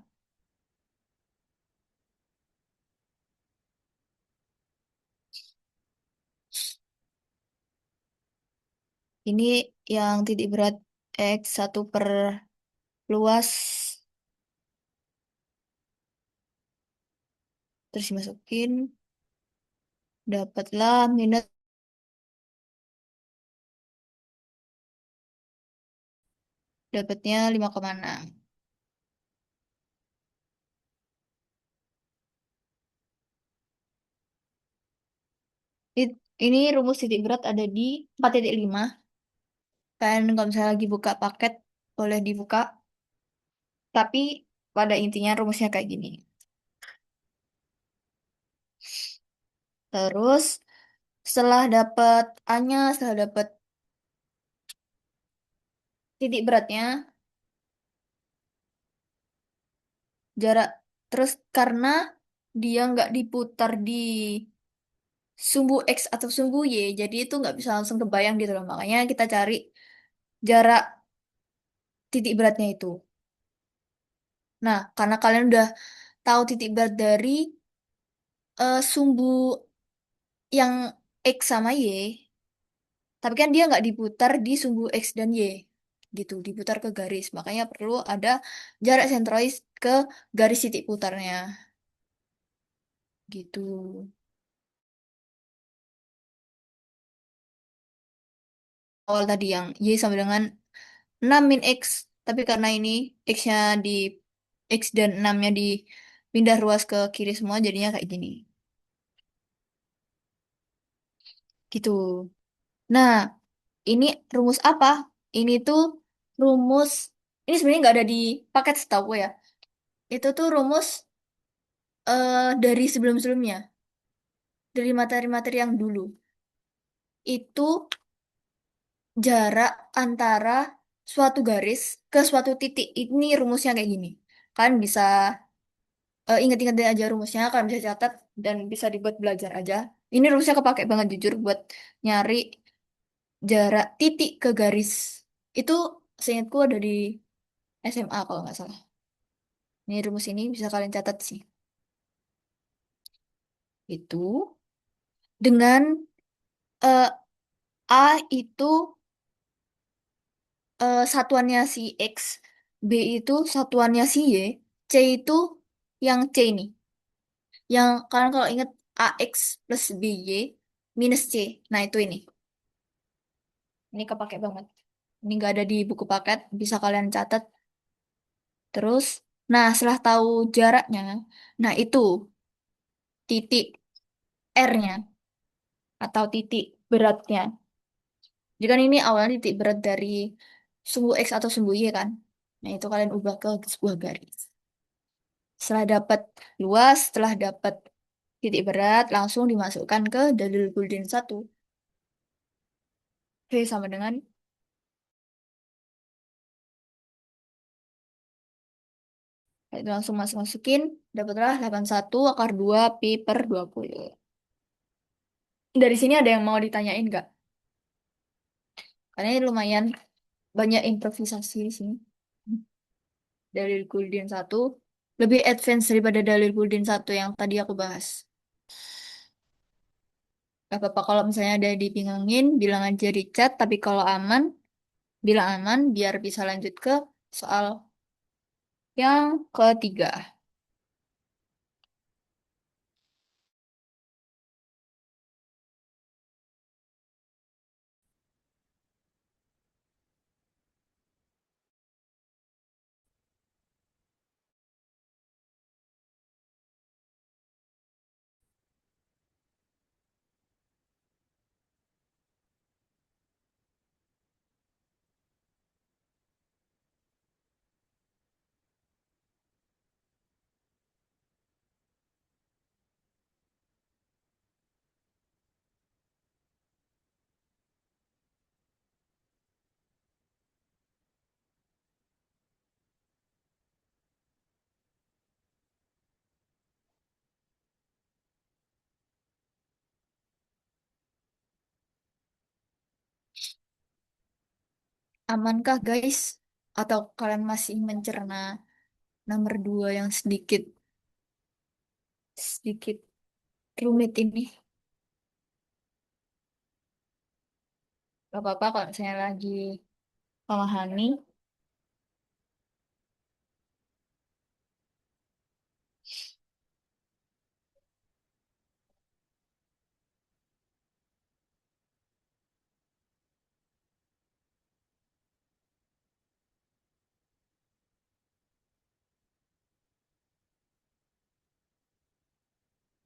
Ini yang titik berat X1 per luas. Terus dimasukin. Dapatlah minus. Dapatnya 5,6. Ini rumus titik berat ada di 4.5. Kan kalau misalnya lagi buka paket, boleh dibuka. Tapi pada intinya rumusnya kayak gini. Terus setelah dapat A-nya, setelah dapat titik beratnya, jarak. Terus karena dia nggak diputar di sumbu X atau sumbu Y, jadi itu nggak bisa langsung kebayang gitu loh. Makanya kita cari jarak titik beratnya itu. Nah, karena kalian udah tahu titik berat dari sumbu yang X sama Y, tapi kan dia nggak diputar di sumbu X dan Y, gitu, diputar ke garis. Makanya perlu ada jarak sentrois ke garis titik putarnya, gitu. Awal tadi yang Y sama dengan 6 min X, tapi karena ini X-nya di X dan 6-nya dipindah ruas ke kiri semua, jadinya kayak gini. Gitu. Nah, ini rumus apa? Ini tuh rumus, ini sebenarnya nggak ada di paket setahu ya. Itu tuh rumus dari sebelum-sebelumnya, dari materi-materi yang dulu. Itu jarak antara suatu garis ke suatu titik. Ini rumusnya kayak gini. Kalian bisa ingat-ingat aja rumusnya, kalian bisa catat dan bisa dibuat belajar aja. Ini rumusnya kepake banget jujur buat nyari jarak titik ke garis. Itu seingatku ada di SMA kalau nggak salah. Ini rumus ini bisa kalian catat sih. Itu dengan eh, A itu satuannya si X, B itu satuannya si Y, C itu yang C ini. Yang kalian kalau ingat AX plus BY minus C. Nah itu ini. Ini kepake banget. Ini nggak ada di buku paket, bisa kalian catat. Terus, nah setelah tahu jaraknya, nah itu titik R-nya atau titik beratnya. Jadi kan ini awalnya titik berat dari sumbu X atau sumbu Y kan. Nah itu kalian ubah ke sebuah garis. Setelah dapat luas, setelah dapat titik berat, langsung dimasukkan ke dalil Boolean satu. V sama dengan, itu langsung masukin, dapatlah 81 akar 2 pi per 20. Dari sini ada yang mau ditanyain nggak? Karena ini lumayan banyak improvisasi di sini. Dalil Boolean satu lebih advance daripada dalil Boolean satu yang tadi aku bahas. Gak apa-apa kalau misalnya ada dibingungin, bilang aja di chat. Tapi kalau aman, bilang aman biar bisa lanjut ke soal yang ketiga. Amankah guys? Atau kalian masih mencerna nomor dua yang sedikit sedikit rumit ini? Gak apa-apa kalau misalnya lagi memahami.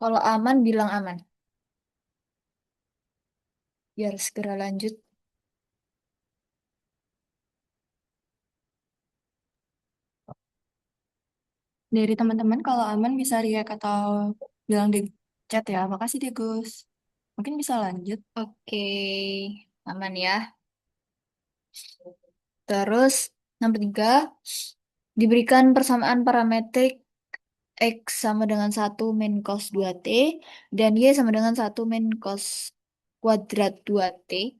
Kalau aman, bilang aman. biar segera lanjut. Dari teman-teman kalau aman bisa react atau bilang di chat ya. Makasih deh Gus. Mungkin bisa lanjut. Oke, aman ya. Terus, nomor 3, diberikan persamaan parametrik X sama dengan 1 min cos 2T dan Y sama dengan 1 min cos kuadrat 2T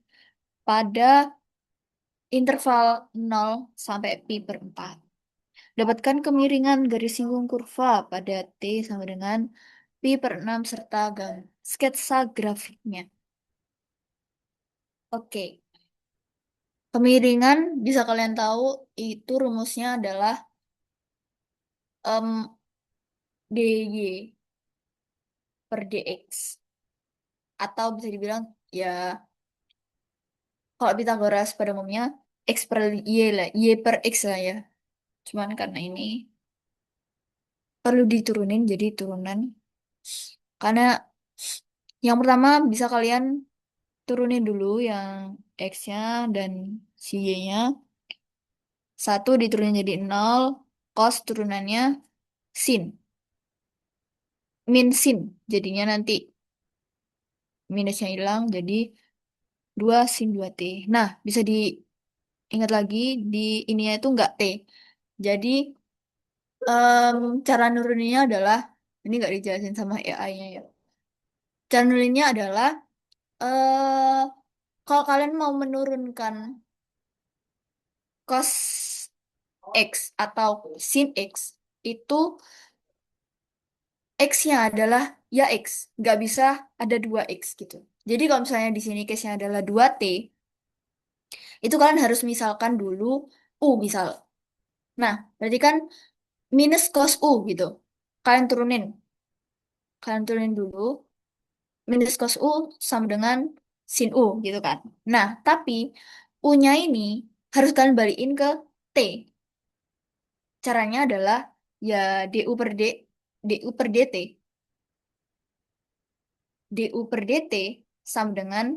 pada interval 0 sampai pi/4. Dapatkan kemiringan garis singgung kurva pada T sama dengan pi/6 serta sketsa grafiknya. Oke, kemiringan bisa kalian tahu itu rumusnya adalah dy per dx. Atau bisa dibilang ya kalau Pitagoras pada umumnya x per y lah, y per x lah ya. Cuman karena ini perlu diturunin jadi turunan. Karena yang pertama bisa kalian turunin dulu yang x-nya dan si y-nya. 1 diturunin jadi 0, cos turunannya sin, min sin. Jadinya nanti minusnya hilang jadi 2 sin 2t. Nah, bisa diingat lagi di ininya itu enggak t. Jadi cara nuruninnya adalah, ini nggak dijelasin sama AI-nya ya. Cara nuruninnya adalah eh kalau kalian mau menurunkan cos X atau sin X, itu X-nya adalah ya X, nggak bisa ada 2X gitu. Jadi kalau misalnya di sini case-nya adalah 2T, itu kalian harus misalkan dulu U misal. Nah, berarti kan minus cos U gitu. Kalian turunin. Kalian turunin dulu. Minus cos U sama dengan sin U gitu kan. Nah, tapi U-nya ini harus kalian balikin ke T. Caranya adalah ya DU per D, DU per DT. DU per DT sama dengan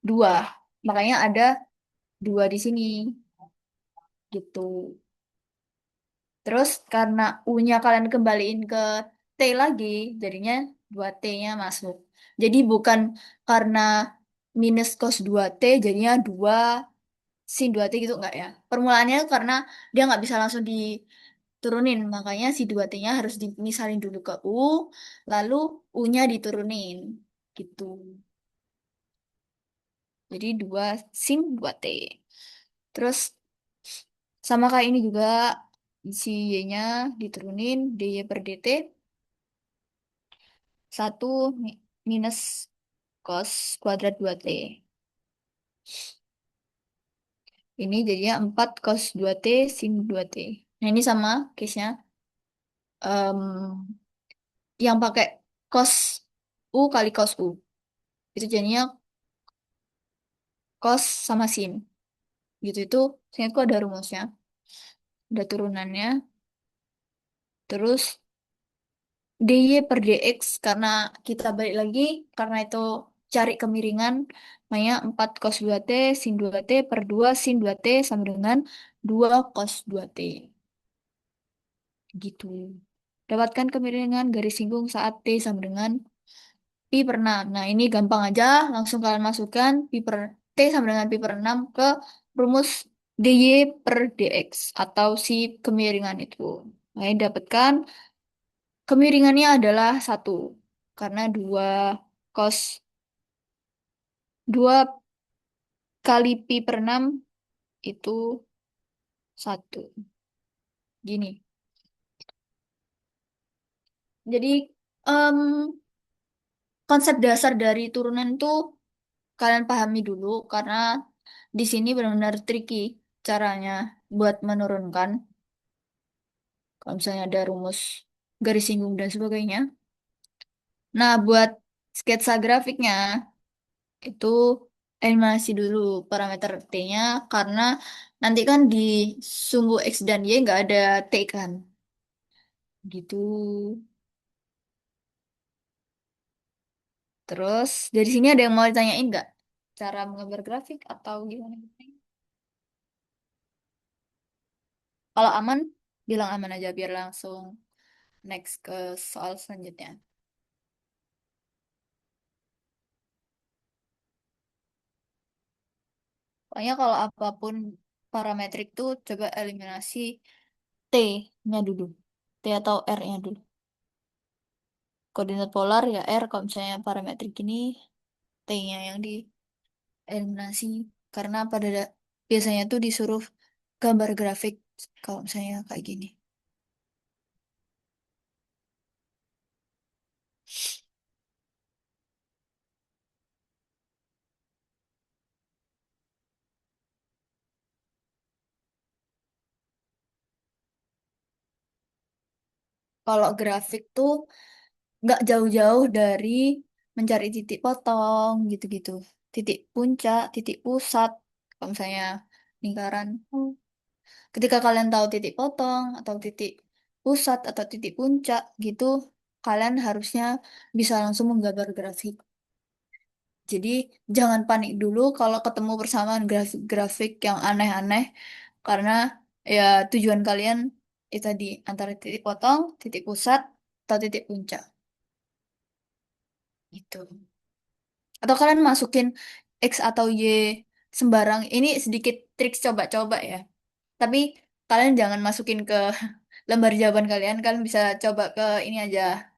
2. Makanya ada 2 di sini gitu. Terus karena U-nya kalian kembaliin ke T lagi, jadinya 2T-nya masuk. Jadi bukan karena minus cos 2T, jadinya 2 sin 2T gitu enggak ya. Permulaannya karena dia nggak bisa langsung diturunin, makanya si 2T-nya harus dimisalin dulu ke U, lalu U-nya diturunin gitu. Jadi 2 sin 2T. Terus sama kayak ini juga si Y-nya diturunin dy per dt 1 minus cos kuadrat 2t. Ini jadinya 4 cos 2t sin 2t. Nah ini sama case-nya em, yang pakai cos U kali cos U. Itu jadinya cos sama sin. Gitu itu, saya itu ada rumusnya. Ada turunannya. Terus dy per dx karena kita balik lagi karena itu cari kemiringan makanya 4 cos 2t sin 2t per 2 sin 2t sama dengan 2 cos 2t gitu. Dapatkan kemiringan garis singgung saat t sama dengan pi/6. Nah, ini gampang aja, langsung kalian masukkan pi per t sama dengan pi/6 ke rumus dy per dx atau si kemiringan itu. Nah, ini dapatkan kemiringannya adalah 1 karena 2 cos 2 kali pi/6 itu 1. Gini. Jadi em, konsep dasar dari turunan itu kalian pahami dulu karena di sini benar-benar tricky caranya buat menurunkan. Kalau misalnya ada rumus garis singgung dan sebagainya. Nah, buat sketsa grafiknya itu eliminasi dulu parameter T-nya karena nanti kan di sumbu X dan Y nggak ada T kan. Gitu. Terus dari sini ada yang mau ditanyain nggak? cara menggambar grafik atau gimana? Kalau aman, bilang aman aja biar langsung next ke soal selanjutnya. Pokoknya kalau apapun parametrik tuh coba eliminasi T-nya dulu. T atau R-nya dulu. Koordinat polar ya R, kalau misalnya parametrik ini T-nya yang dieliminasi. Karena biasanya tuh disuruh gambar grafik kalau misalnya kayak gini. Kalau grafik tuh nggak jauh-jauh dari mencari titik potong gitu-gitu. Titik puncak, titik pusat. Kalau misalnya lingkaran. Ketika kalian tahu titik potong atau titik pusat atau titik puncak gitu, kalian harusnya bisa langsung menggambar grafik. Jadi jangan panik dulu kalau ketemu persamaan grafik-grafik yang aneh-aneh karena ya tujuan kalian itu tadi antara titik potong, titik pusat, atau titik puncak. Itu. Atau kalian masukin X atau Y sembarang. Ini sedikit trik coba-coba ya. Tapi kalian jangan masukin ke lembar jawaban kalian. Kalian bisa coba ke ini aja,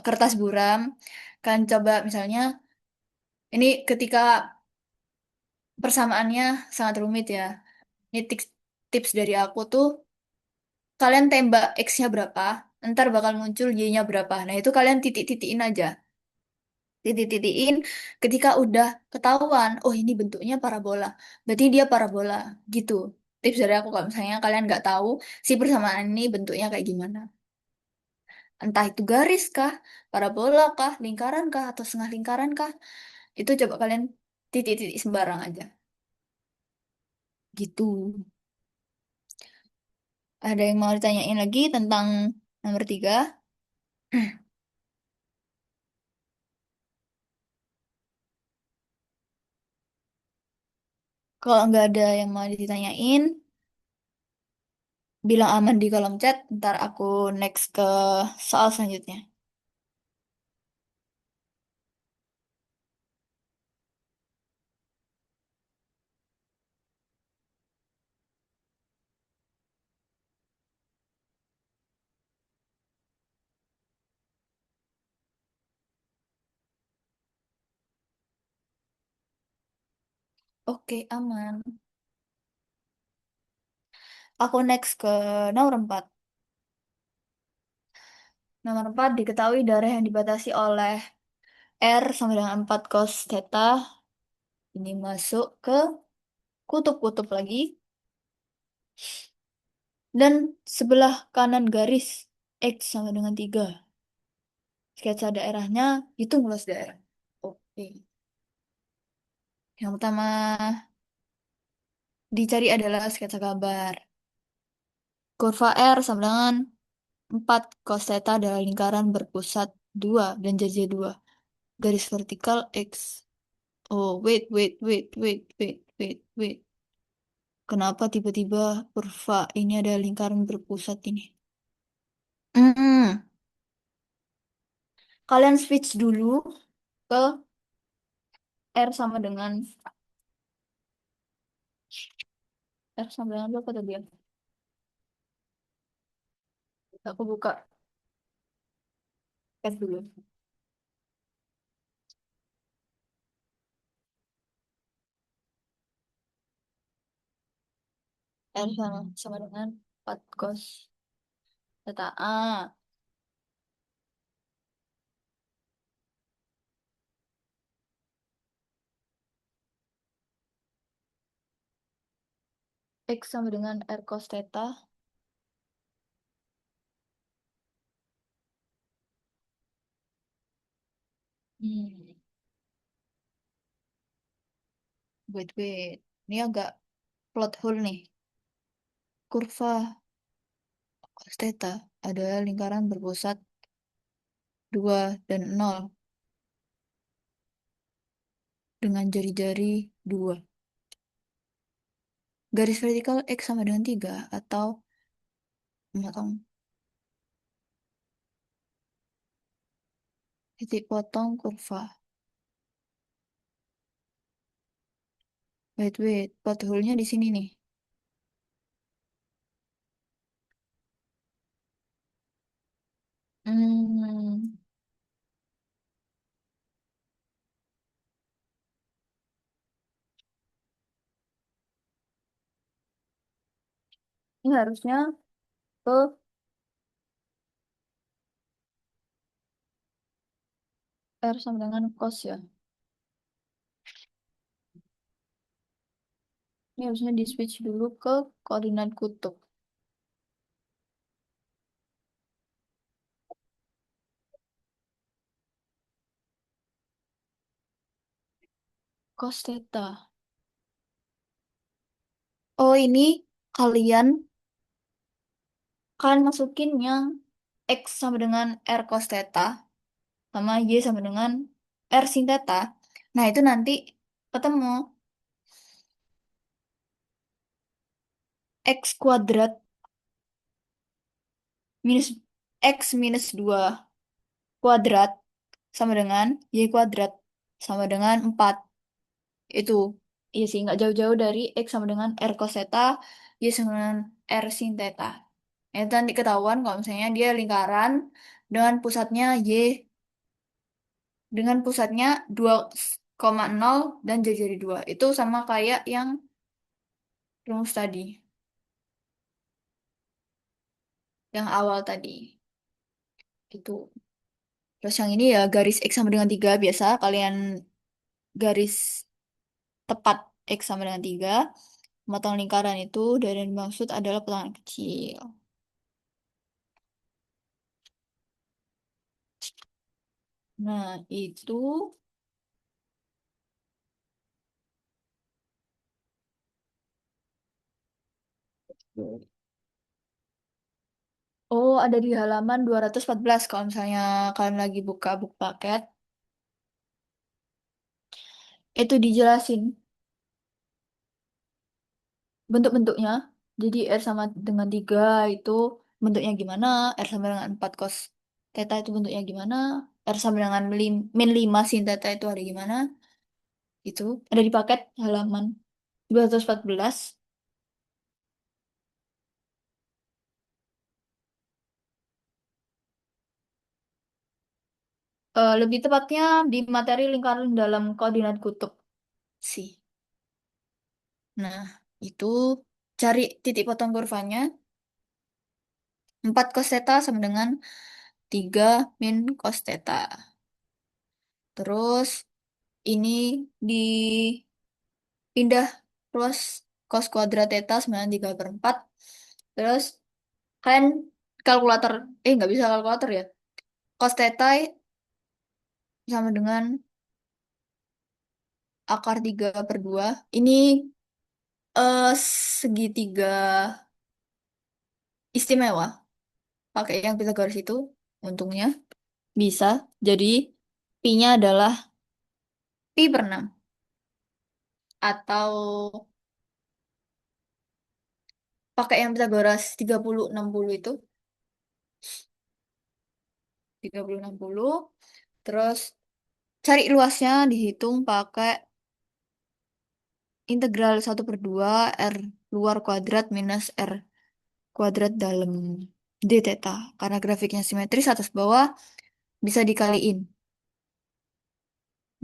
kertas buram. Kalian coba misalnya, ini ketika persamaannya sangat rumit ya. Ini tips dari aku tuh, kalian tembak X-nya berapa, ntar bakal muncul Y-nya berapa. Nah itu kalian titik-titiin aja. Titik-titiin ketika udah ketahuan, oh ini bentuknya parabola. Berarti dia parabola gitu. Tips dari aku kalau misalnya kalian nggak tahu si persamaan ini bentuknya kayak gimana. Entah itu garis kah, parabola kah, lingkaran kah, atau setengah lingkaran kah. Itu coba kalian titik-titik sembarang aja. Gitu. Ada yang mau ditanyain lagi tentang nomor 3? Kalau nggak ada yang mau ditanyain, bilang aman di kolom chat. Ntar aku next ke soal selanjutnya. Oke, aman. Aku next ke nomor 4. Nomor 4 diketahui darah yang dibatasi oleh R sama dengan 4 cos theta. Ini masuk ke kutub-kutub lagi. Dan sebelah kanan garis X sama dengan 3. Sketsa daerahnya, hitung luas daerah. Oke. Yang pertama dicari adalah sketsa gambar. Kurva R sama dengan 4 cos theta adalah lingkaran berpusat 2 dan jajah 2. Garis vertikal X. Oh, wait. Kenapa tiba-tiba kurva ini ada lingkaran berpusat ini? Hmm, Kalian switch dulu ke R sama dengan R sama dengan berapa tadi ya? Aku buka S dulu. R sama dengan 4 cos theta A. X sama dengan R cos theta. Hmm. Wait. Ini agak plot hole nih. Kurva cos theta adalah lingkaran berpusat 2 dan 0. dengan jari-jari dua. Garis vertikal X sama dengan 3 atau memotong titik potong kurva. Wait, plot hole-nya di sini nih. Hmm, ini harusnya ke R sama dengan cos ya. Ini harusnya di switch dulu ke koordinat kutub. Cos theta. Oh, ini kalian kalian masukin yang X sama dengan R cos theta sama Y sama dengan R sin theta. Nah, itu nanti ketemu X kuadrat minus X minus 2 kuadrat sama dengan Y kuadrat sama dengan 4. Itu, iya sih, nggak jauh-jauh dari X sama dengan R cos theta, Y sama dengan R sin theta. Itu nanti ketahuan kalau misalnya dia lingkaran dengan pusatnya Y, dengan pusatnya 2,0 dan jari-jari 2. Itu sama kayak yang rumus tadi, yang awal tadi. Itu. Terus yang ini ya garis X sama dengan 3 biasa. Kalian garis tepat X sama dengan 3. Memotong lingkaran itu dari yang dimaksud adalah potongan kecil. Nah, itu. Oh, ada di halaman 214 kalau misalnya kalian lagi buka buku paket. Itu dijelasin bentuk-bentuknya. Jadi R sama dengan 3 itu bentuknya gimana, R sama dengan 4 cos theta itu bentuknya gimana, R sama dengan min 5 sin theta itu ada gimana. Itu ada di paket halaman 214. Lebih tepatnya di materi lingkaran dalam koordinat kutub sih. Nah, itu cari titik potong kurvanya. 4 cos theta sama dengan 3 min cos theta. Terus ini dipindah plus cos kuadrat theta sama dengan 3 per 4. Terus kalian kalkulator, nggak bisa kalkulator ya. Cos theta sama dengan akar 3 per 2. Ini segitiga istimewa. Pakai yang Pythagoras itu, untungnya bisa. Jadi, pi-nya adalah pi per 6. Atau pakai yang Pythagoras 30 60 itu. 30 60. Terus, cari luasnya dihitung pakai integral 1/2 R luar kuadrat minus R kuadrat dalam d theta. Karena grafiknya simetris atas bawah, bisa dikaliin.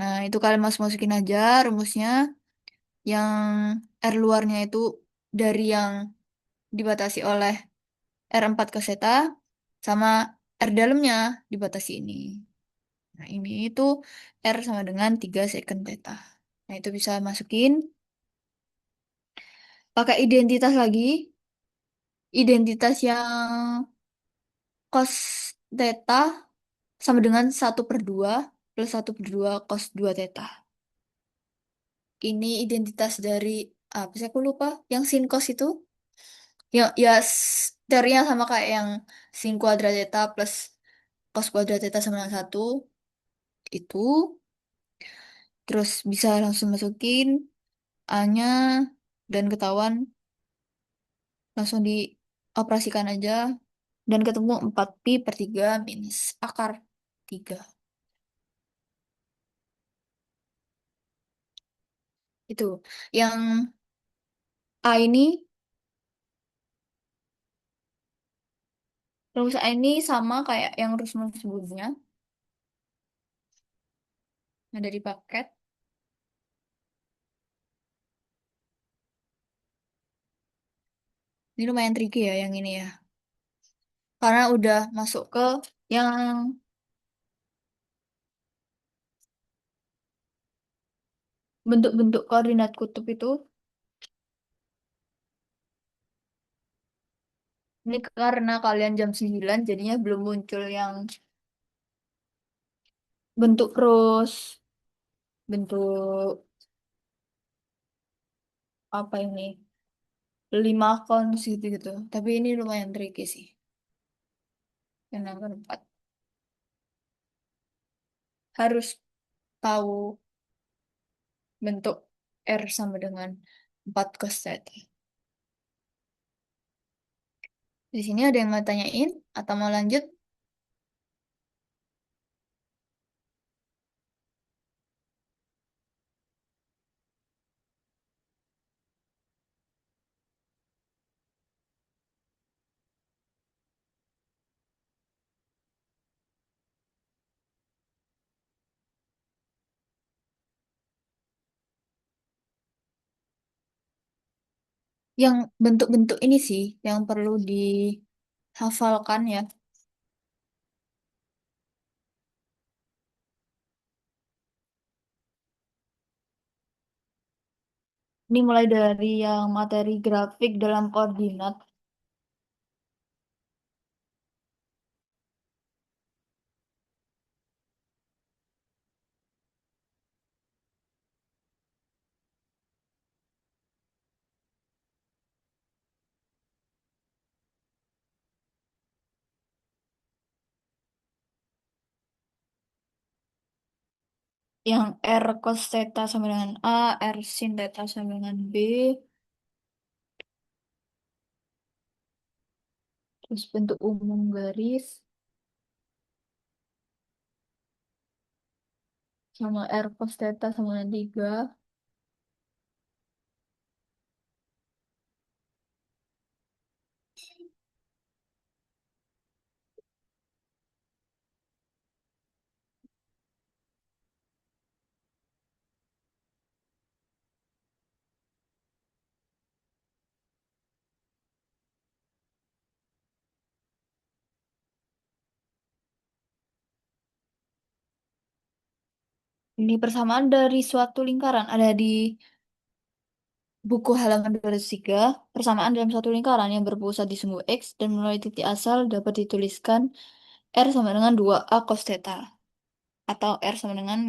Nah, itu kalian masukin aja rumusnya. Yang R luarnya itu dari yang dibatasi oleh R4 cos theta sama R dalamnya dibatasi ini. Nah, ini itu R sama dengan 3 secant theta. Nah, itu bisa masukin. Pakai identitas lagi. Identitas yang cos theta sama dengan 1/2 plus 1/2 cos 2 theta. Ini identitas dari, apa sih aku lupa, yang sin cos itu. Ya, ya teorinya sama kayak yang sin kuadrat theta plus cos kuadrat theta sama dengan 1. Itu. Terus bisa langsung masukin A-nya dan ketahuan langsung dioperasikan aja dan ketemu 4pi per 3 minus akar 3. Itu. Yang A ini, rumus A ini sama kayak yang rumus sebelumnya. Ada di paket. Ini lumayan tricky ya yang ini ya. Karena udah masuk ke yang bentuk-bentuk koordinat kutub itu. Ini karena kalian jam 9 jadinya belum muncul yang bentuk cross, bentuk apa ini? 5 cons gitu-gitu. Tapi ini lumayan tricky sih. Yang nomor 4. Harus tahu bentuk R sama dengan 4 cos theta. Di sini ada yang mau tanyain atau mau lanjut? Yang bentuk-bentuk ini sih yang perlu dihafalkan ya. Ini mulai dari yang materi grafik dalam koordinat. Yang R cos theta sama dengan A, R sin theta sama dengan B. Terus bentuk umum garis sama R cos theta sama dengan 3. Ini persamaan dari suatu lingkaran. Ada di buku halaman 203, persamaan dalam suatu lingkaran yang berpusat di sumbu X dan melalui titik asal dapat dituliskan R sama dengan 2A cos theta. Atau R sama dengan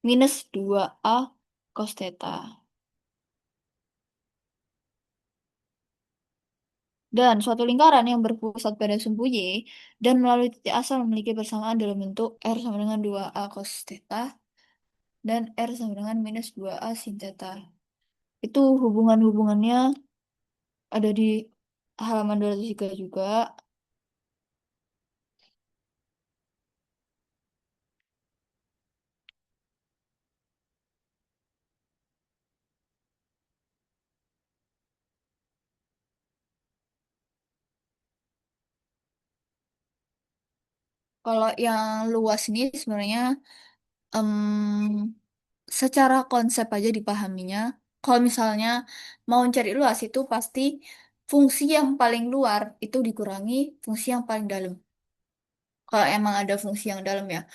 minus 2A cos theta. Dan suatu lingkaran yang berpusat pada sumbu Y dan melalui titik asal memiliki persamaan dalam bentuk R sama dengan 2A cos theta dan R sama dengan minus 2A sin theta. Itu hubungan-hubungannya ada di halaman 203 juga. Kalau yang luas ini sebenarnya secara konsep aja dipahaminya. Kalau misalnya mau cari luas itu pasti fungsi yang paling luar itu dikurangi fungsi yang paling dalam. Kalau emang ada fungsi yang dalam ya,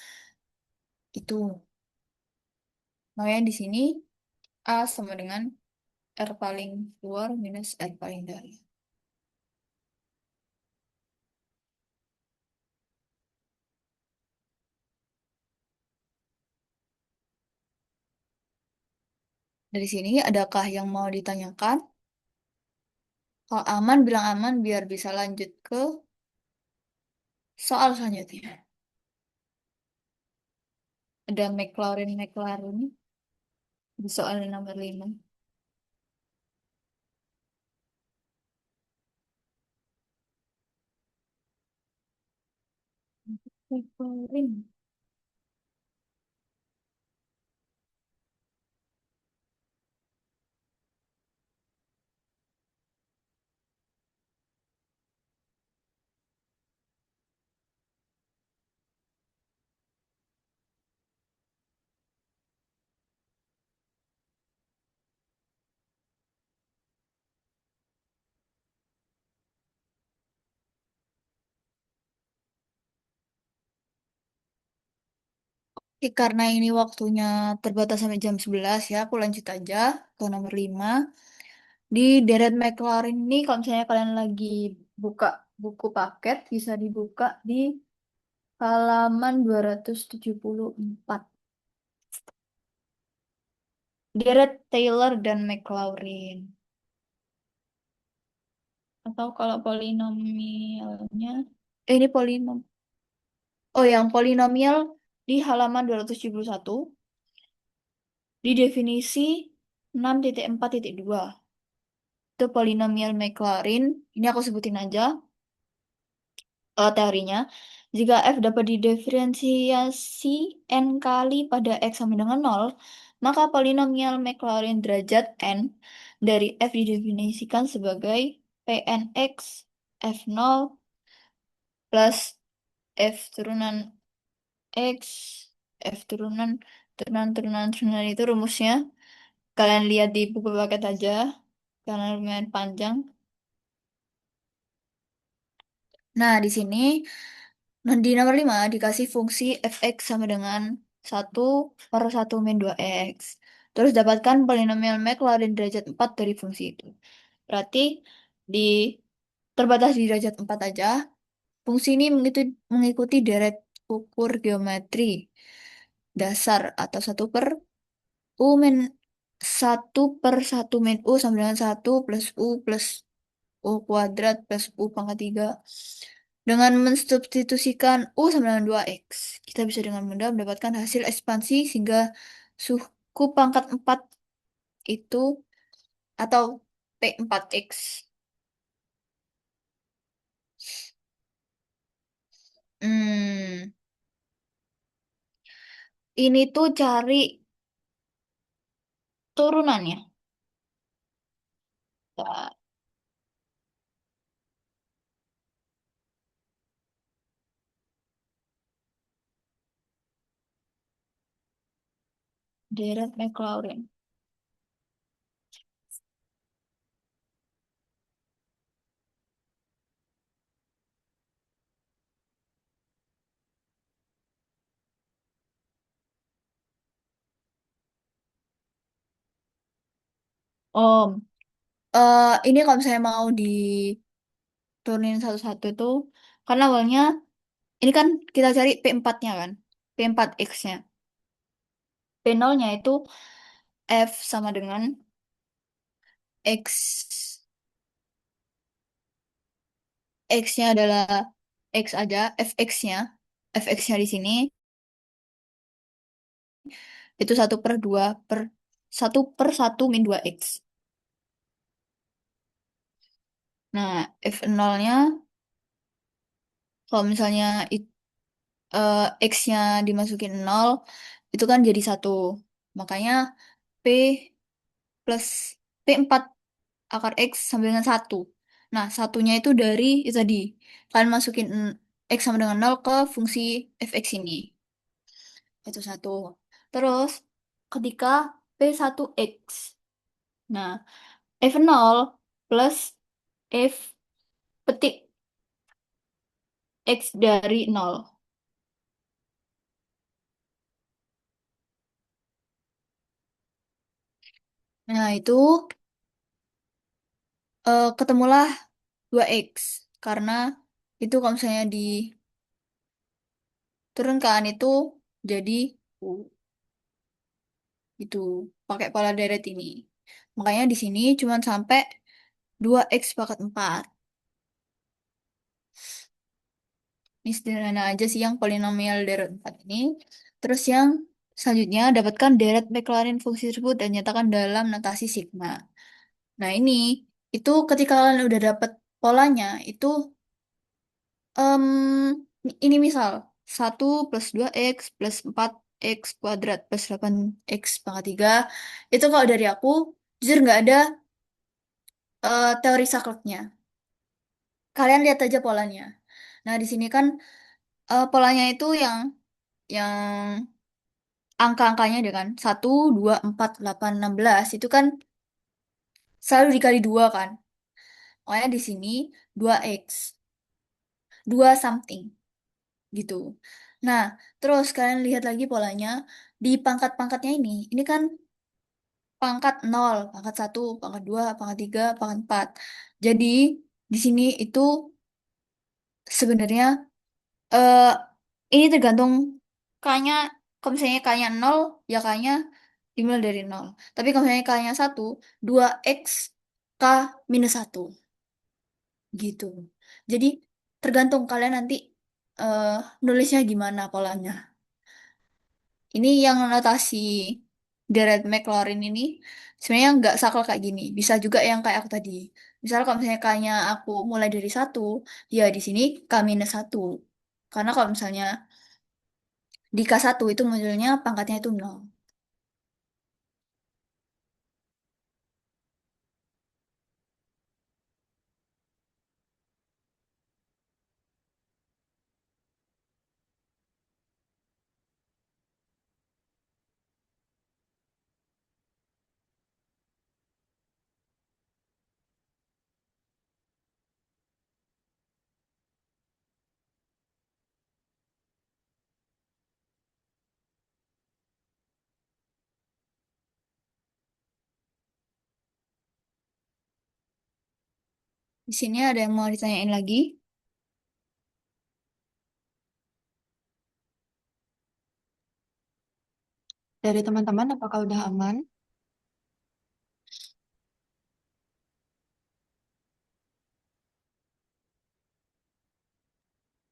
itu. Makanya di sini A sama dengan R paling luar minus R paling dalam. Dari sini adakah yang mau ditanyakan? Kalau aman, bilang aman biar bisa lanjut ke soal selanjutnya. Ada McLaren. Di soal nomor 5. Leveling. Oke, karena ini waktunya terbatas sampai jam 11 ya, aku lanjut aja ke nomor 5. Di deret McLaren ini, kalau misalnya kalian lagi buka buku paket, bisa dibuka di halaman 274. Deret Taylor dan McLaurin. Atau kalau polinomialnya, ini polinom. Oh, yang polinomial di halaman 271 di definisi 6.4.2. Itu polinomial Maclaurin. Ini aku sebutin aja teorinya. Jika f dapat didiferensiasi n kali pada x sama dengan 0, maka polinomial Maclaurin derajat n dari f didefinisikan sebagai Pnx f0 plus f turunan x, f turunan, turunan itu rumusnya. Kalian lihat di buku paket aja, karena lumayan panjang. Nah, di sini nah, di nomor 5 dikasih fungsi fx sama dengan 1/1 min 2x. Terus dapatkan polinomial Maclaurin derajat 4 dari fungsi itu. Berarti di terbatas di derajat 4 aja, fungsi ini mengikuti deret ukur geometri dasar atau 1/1 min u sama dengan 1 plus u plus u kuadrat plus u pangkat 3. Dengan mensubstitusikan u sama dengan 2x, kita bisa dengan mudah mendapatkan hasil ekspansi sehingga suku pangkat 4 itu atau P4x. Hmm, ini tuh cari turunannya. Ya, deret Maclaurin. Om, ini kalau misalnya mau diturunin satu-satu itu, karena awalnya ini kan kita cari P4-nya kan, P4x-nya. P0-nya itu F sama dengan X. X-nya adalah X aja, fx-nya. Fx-nya di sini itu 1/2 per 1 min 2x. Nah, F0-nya kalau misalnya X-nya dimasukin 0, itu kan jadi 1. Makanya P plus P4 akar X sama dengan 1. Nah, satunya itu dari itu tadi. Kalian masukin X sama dengan 0 ke fungsi fx ini. Itu 1. Terus, ketika P1X. Nah, F0 plus F petik X dari 0. Nah, itu ketemulah 2X. Karena itu kalau misalnya diturunkan itu jadi U. Itu pakai pola deret ini. Makanya di sini cuma sampai 2x pangkat 4. Ini sederhana aja sih yang polinomial deret 4 ini. Terus yang Selanjutnya, dapatkan deret Maclaurin fungsi tersebut dan nyatakan dalam notasi sigma. Nah, itu ketika kalian udah dapat polanya, itu em, ini misal 1 + 2x plus 4x kuadrat plus 8x pangkat 3. Itu kalau dari aku, jujur nggak ada teori sakleknya. Kalian lihat aja polanya. Nah, di sini kan polanya itu yang angka-angkanya dia kan 1, 2, 4, 8, 16 itu kan selalu dikali 2 kan. Makanya di sini 2x, 2 something gitu. Nah, terus kalian lihat lagi polanya di pangkat-pangkatnya ini kan pangkat 0, pangkat 1, pangkat 2, pangkat 3, pangkat 4. Jadi di sini itu sebenarnya eh ini tergantung kayaknya kalau misalnya kayaknya 0 ya kayaknya dimulai dari 0. Tapi kalau misalnya kayaknya 1, 2x k -1 gitu. Jadi tergantung kalian nanti eh nulisnya gimana polanya. Ini yang notasi Deret Maclaurin ini sebenarnya nggak sakral kayak gini. Bisa juga yang kayak aku tadi. Misalnya kalau misalnya kayaknya aku mulai dari 1, ya di sini K-1. Karena kalau misalnya di K1 itu munculnya pangkatnya itu 0. Di sini ada yang mau ditanyain lagi. Dari teman-teman, apakah udah aman?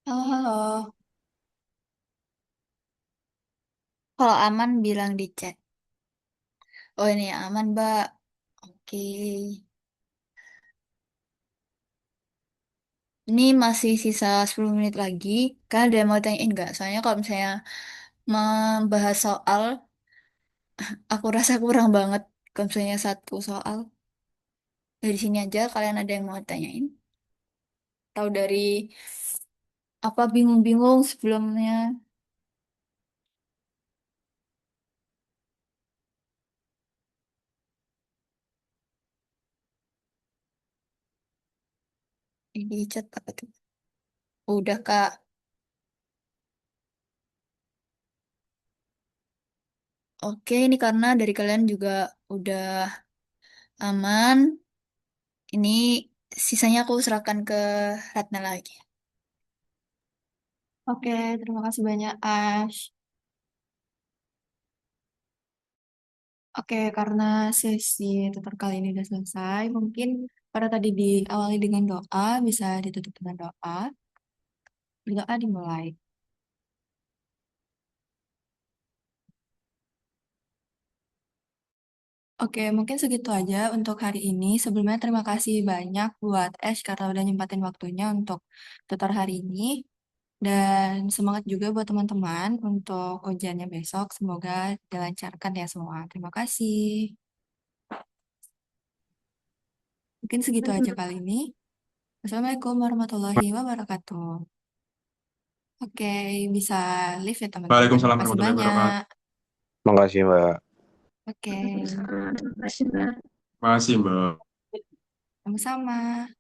Halo, halo. Kalau aman bilang di chat. Oh ini aman, Mbak. Oke. Ini masih sisa 10 menit lagi. Kan ada yang mau tanyain nggak? Soalnya kalau misalnya membahas soal, aku rasa kurang banget. Kalau misalnya satu soal. Dari sini aja kalian ada yang mau tanyain? Tahu dari apa bingung-bingung sebelumnya? Ini chat apa tuh? Udah, Kak. Oke, ini karena dari kalian juga udah aman. Ini sisanya aku serahkan ke Ratna lagi. Oke, terima kasih banyak, Ash. Oke, karena sesi tutor kali ini udah selesai, mungkin pada tadi diawali dengan doa, bisa ditutup dengan doa. Berdoa dimulai. Oke, mungkin segitu aja untuk hari ini. Sebelumnya terima kasih banyak buat Ash karena udah nyempatin waktunya untuk tutor hari ini. Dan semangat juga buat teman-teman untuk ujiannya besok. Semoga dilancarkan ya semua. Terima kasih. Mungkin segitu aja kali ini. Wassalamualaikum warahmatullahi wabarakatuh. Oke, bisa live ya teman-teman. Waalaikumsalam Makasih warahmatullahi wabarakatuh. banyak. Makasih, Mbak. Oke, Terima kasih, Mbak. Makasih, Mbak. sama-sama.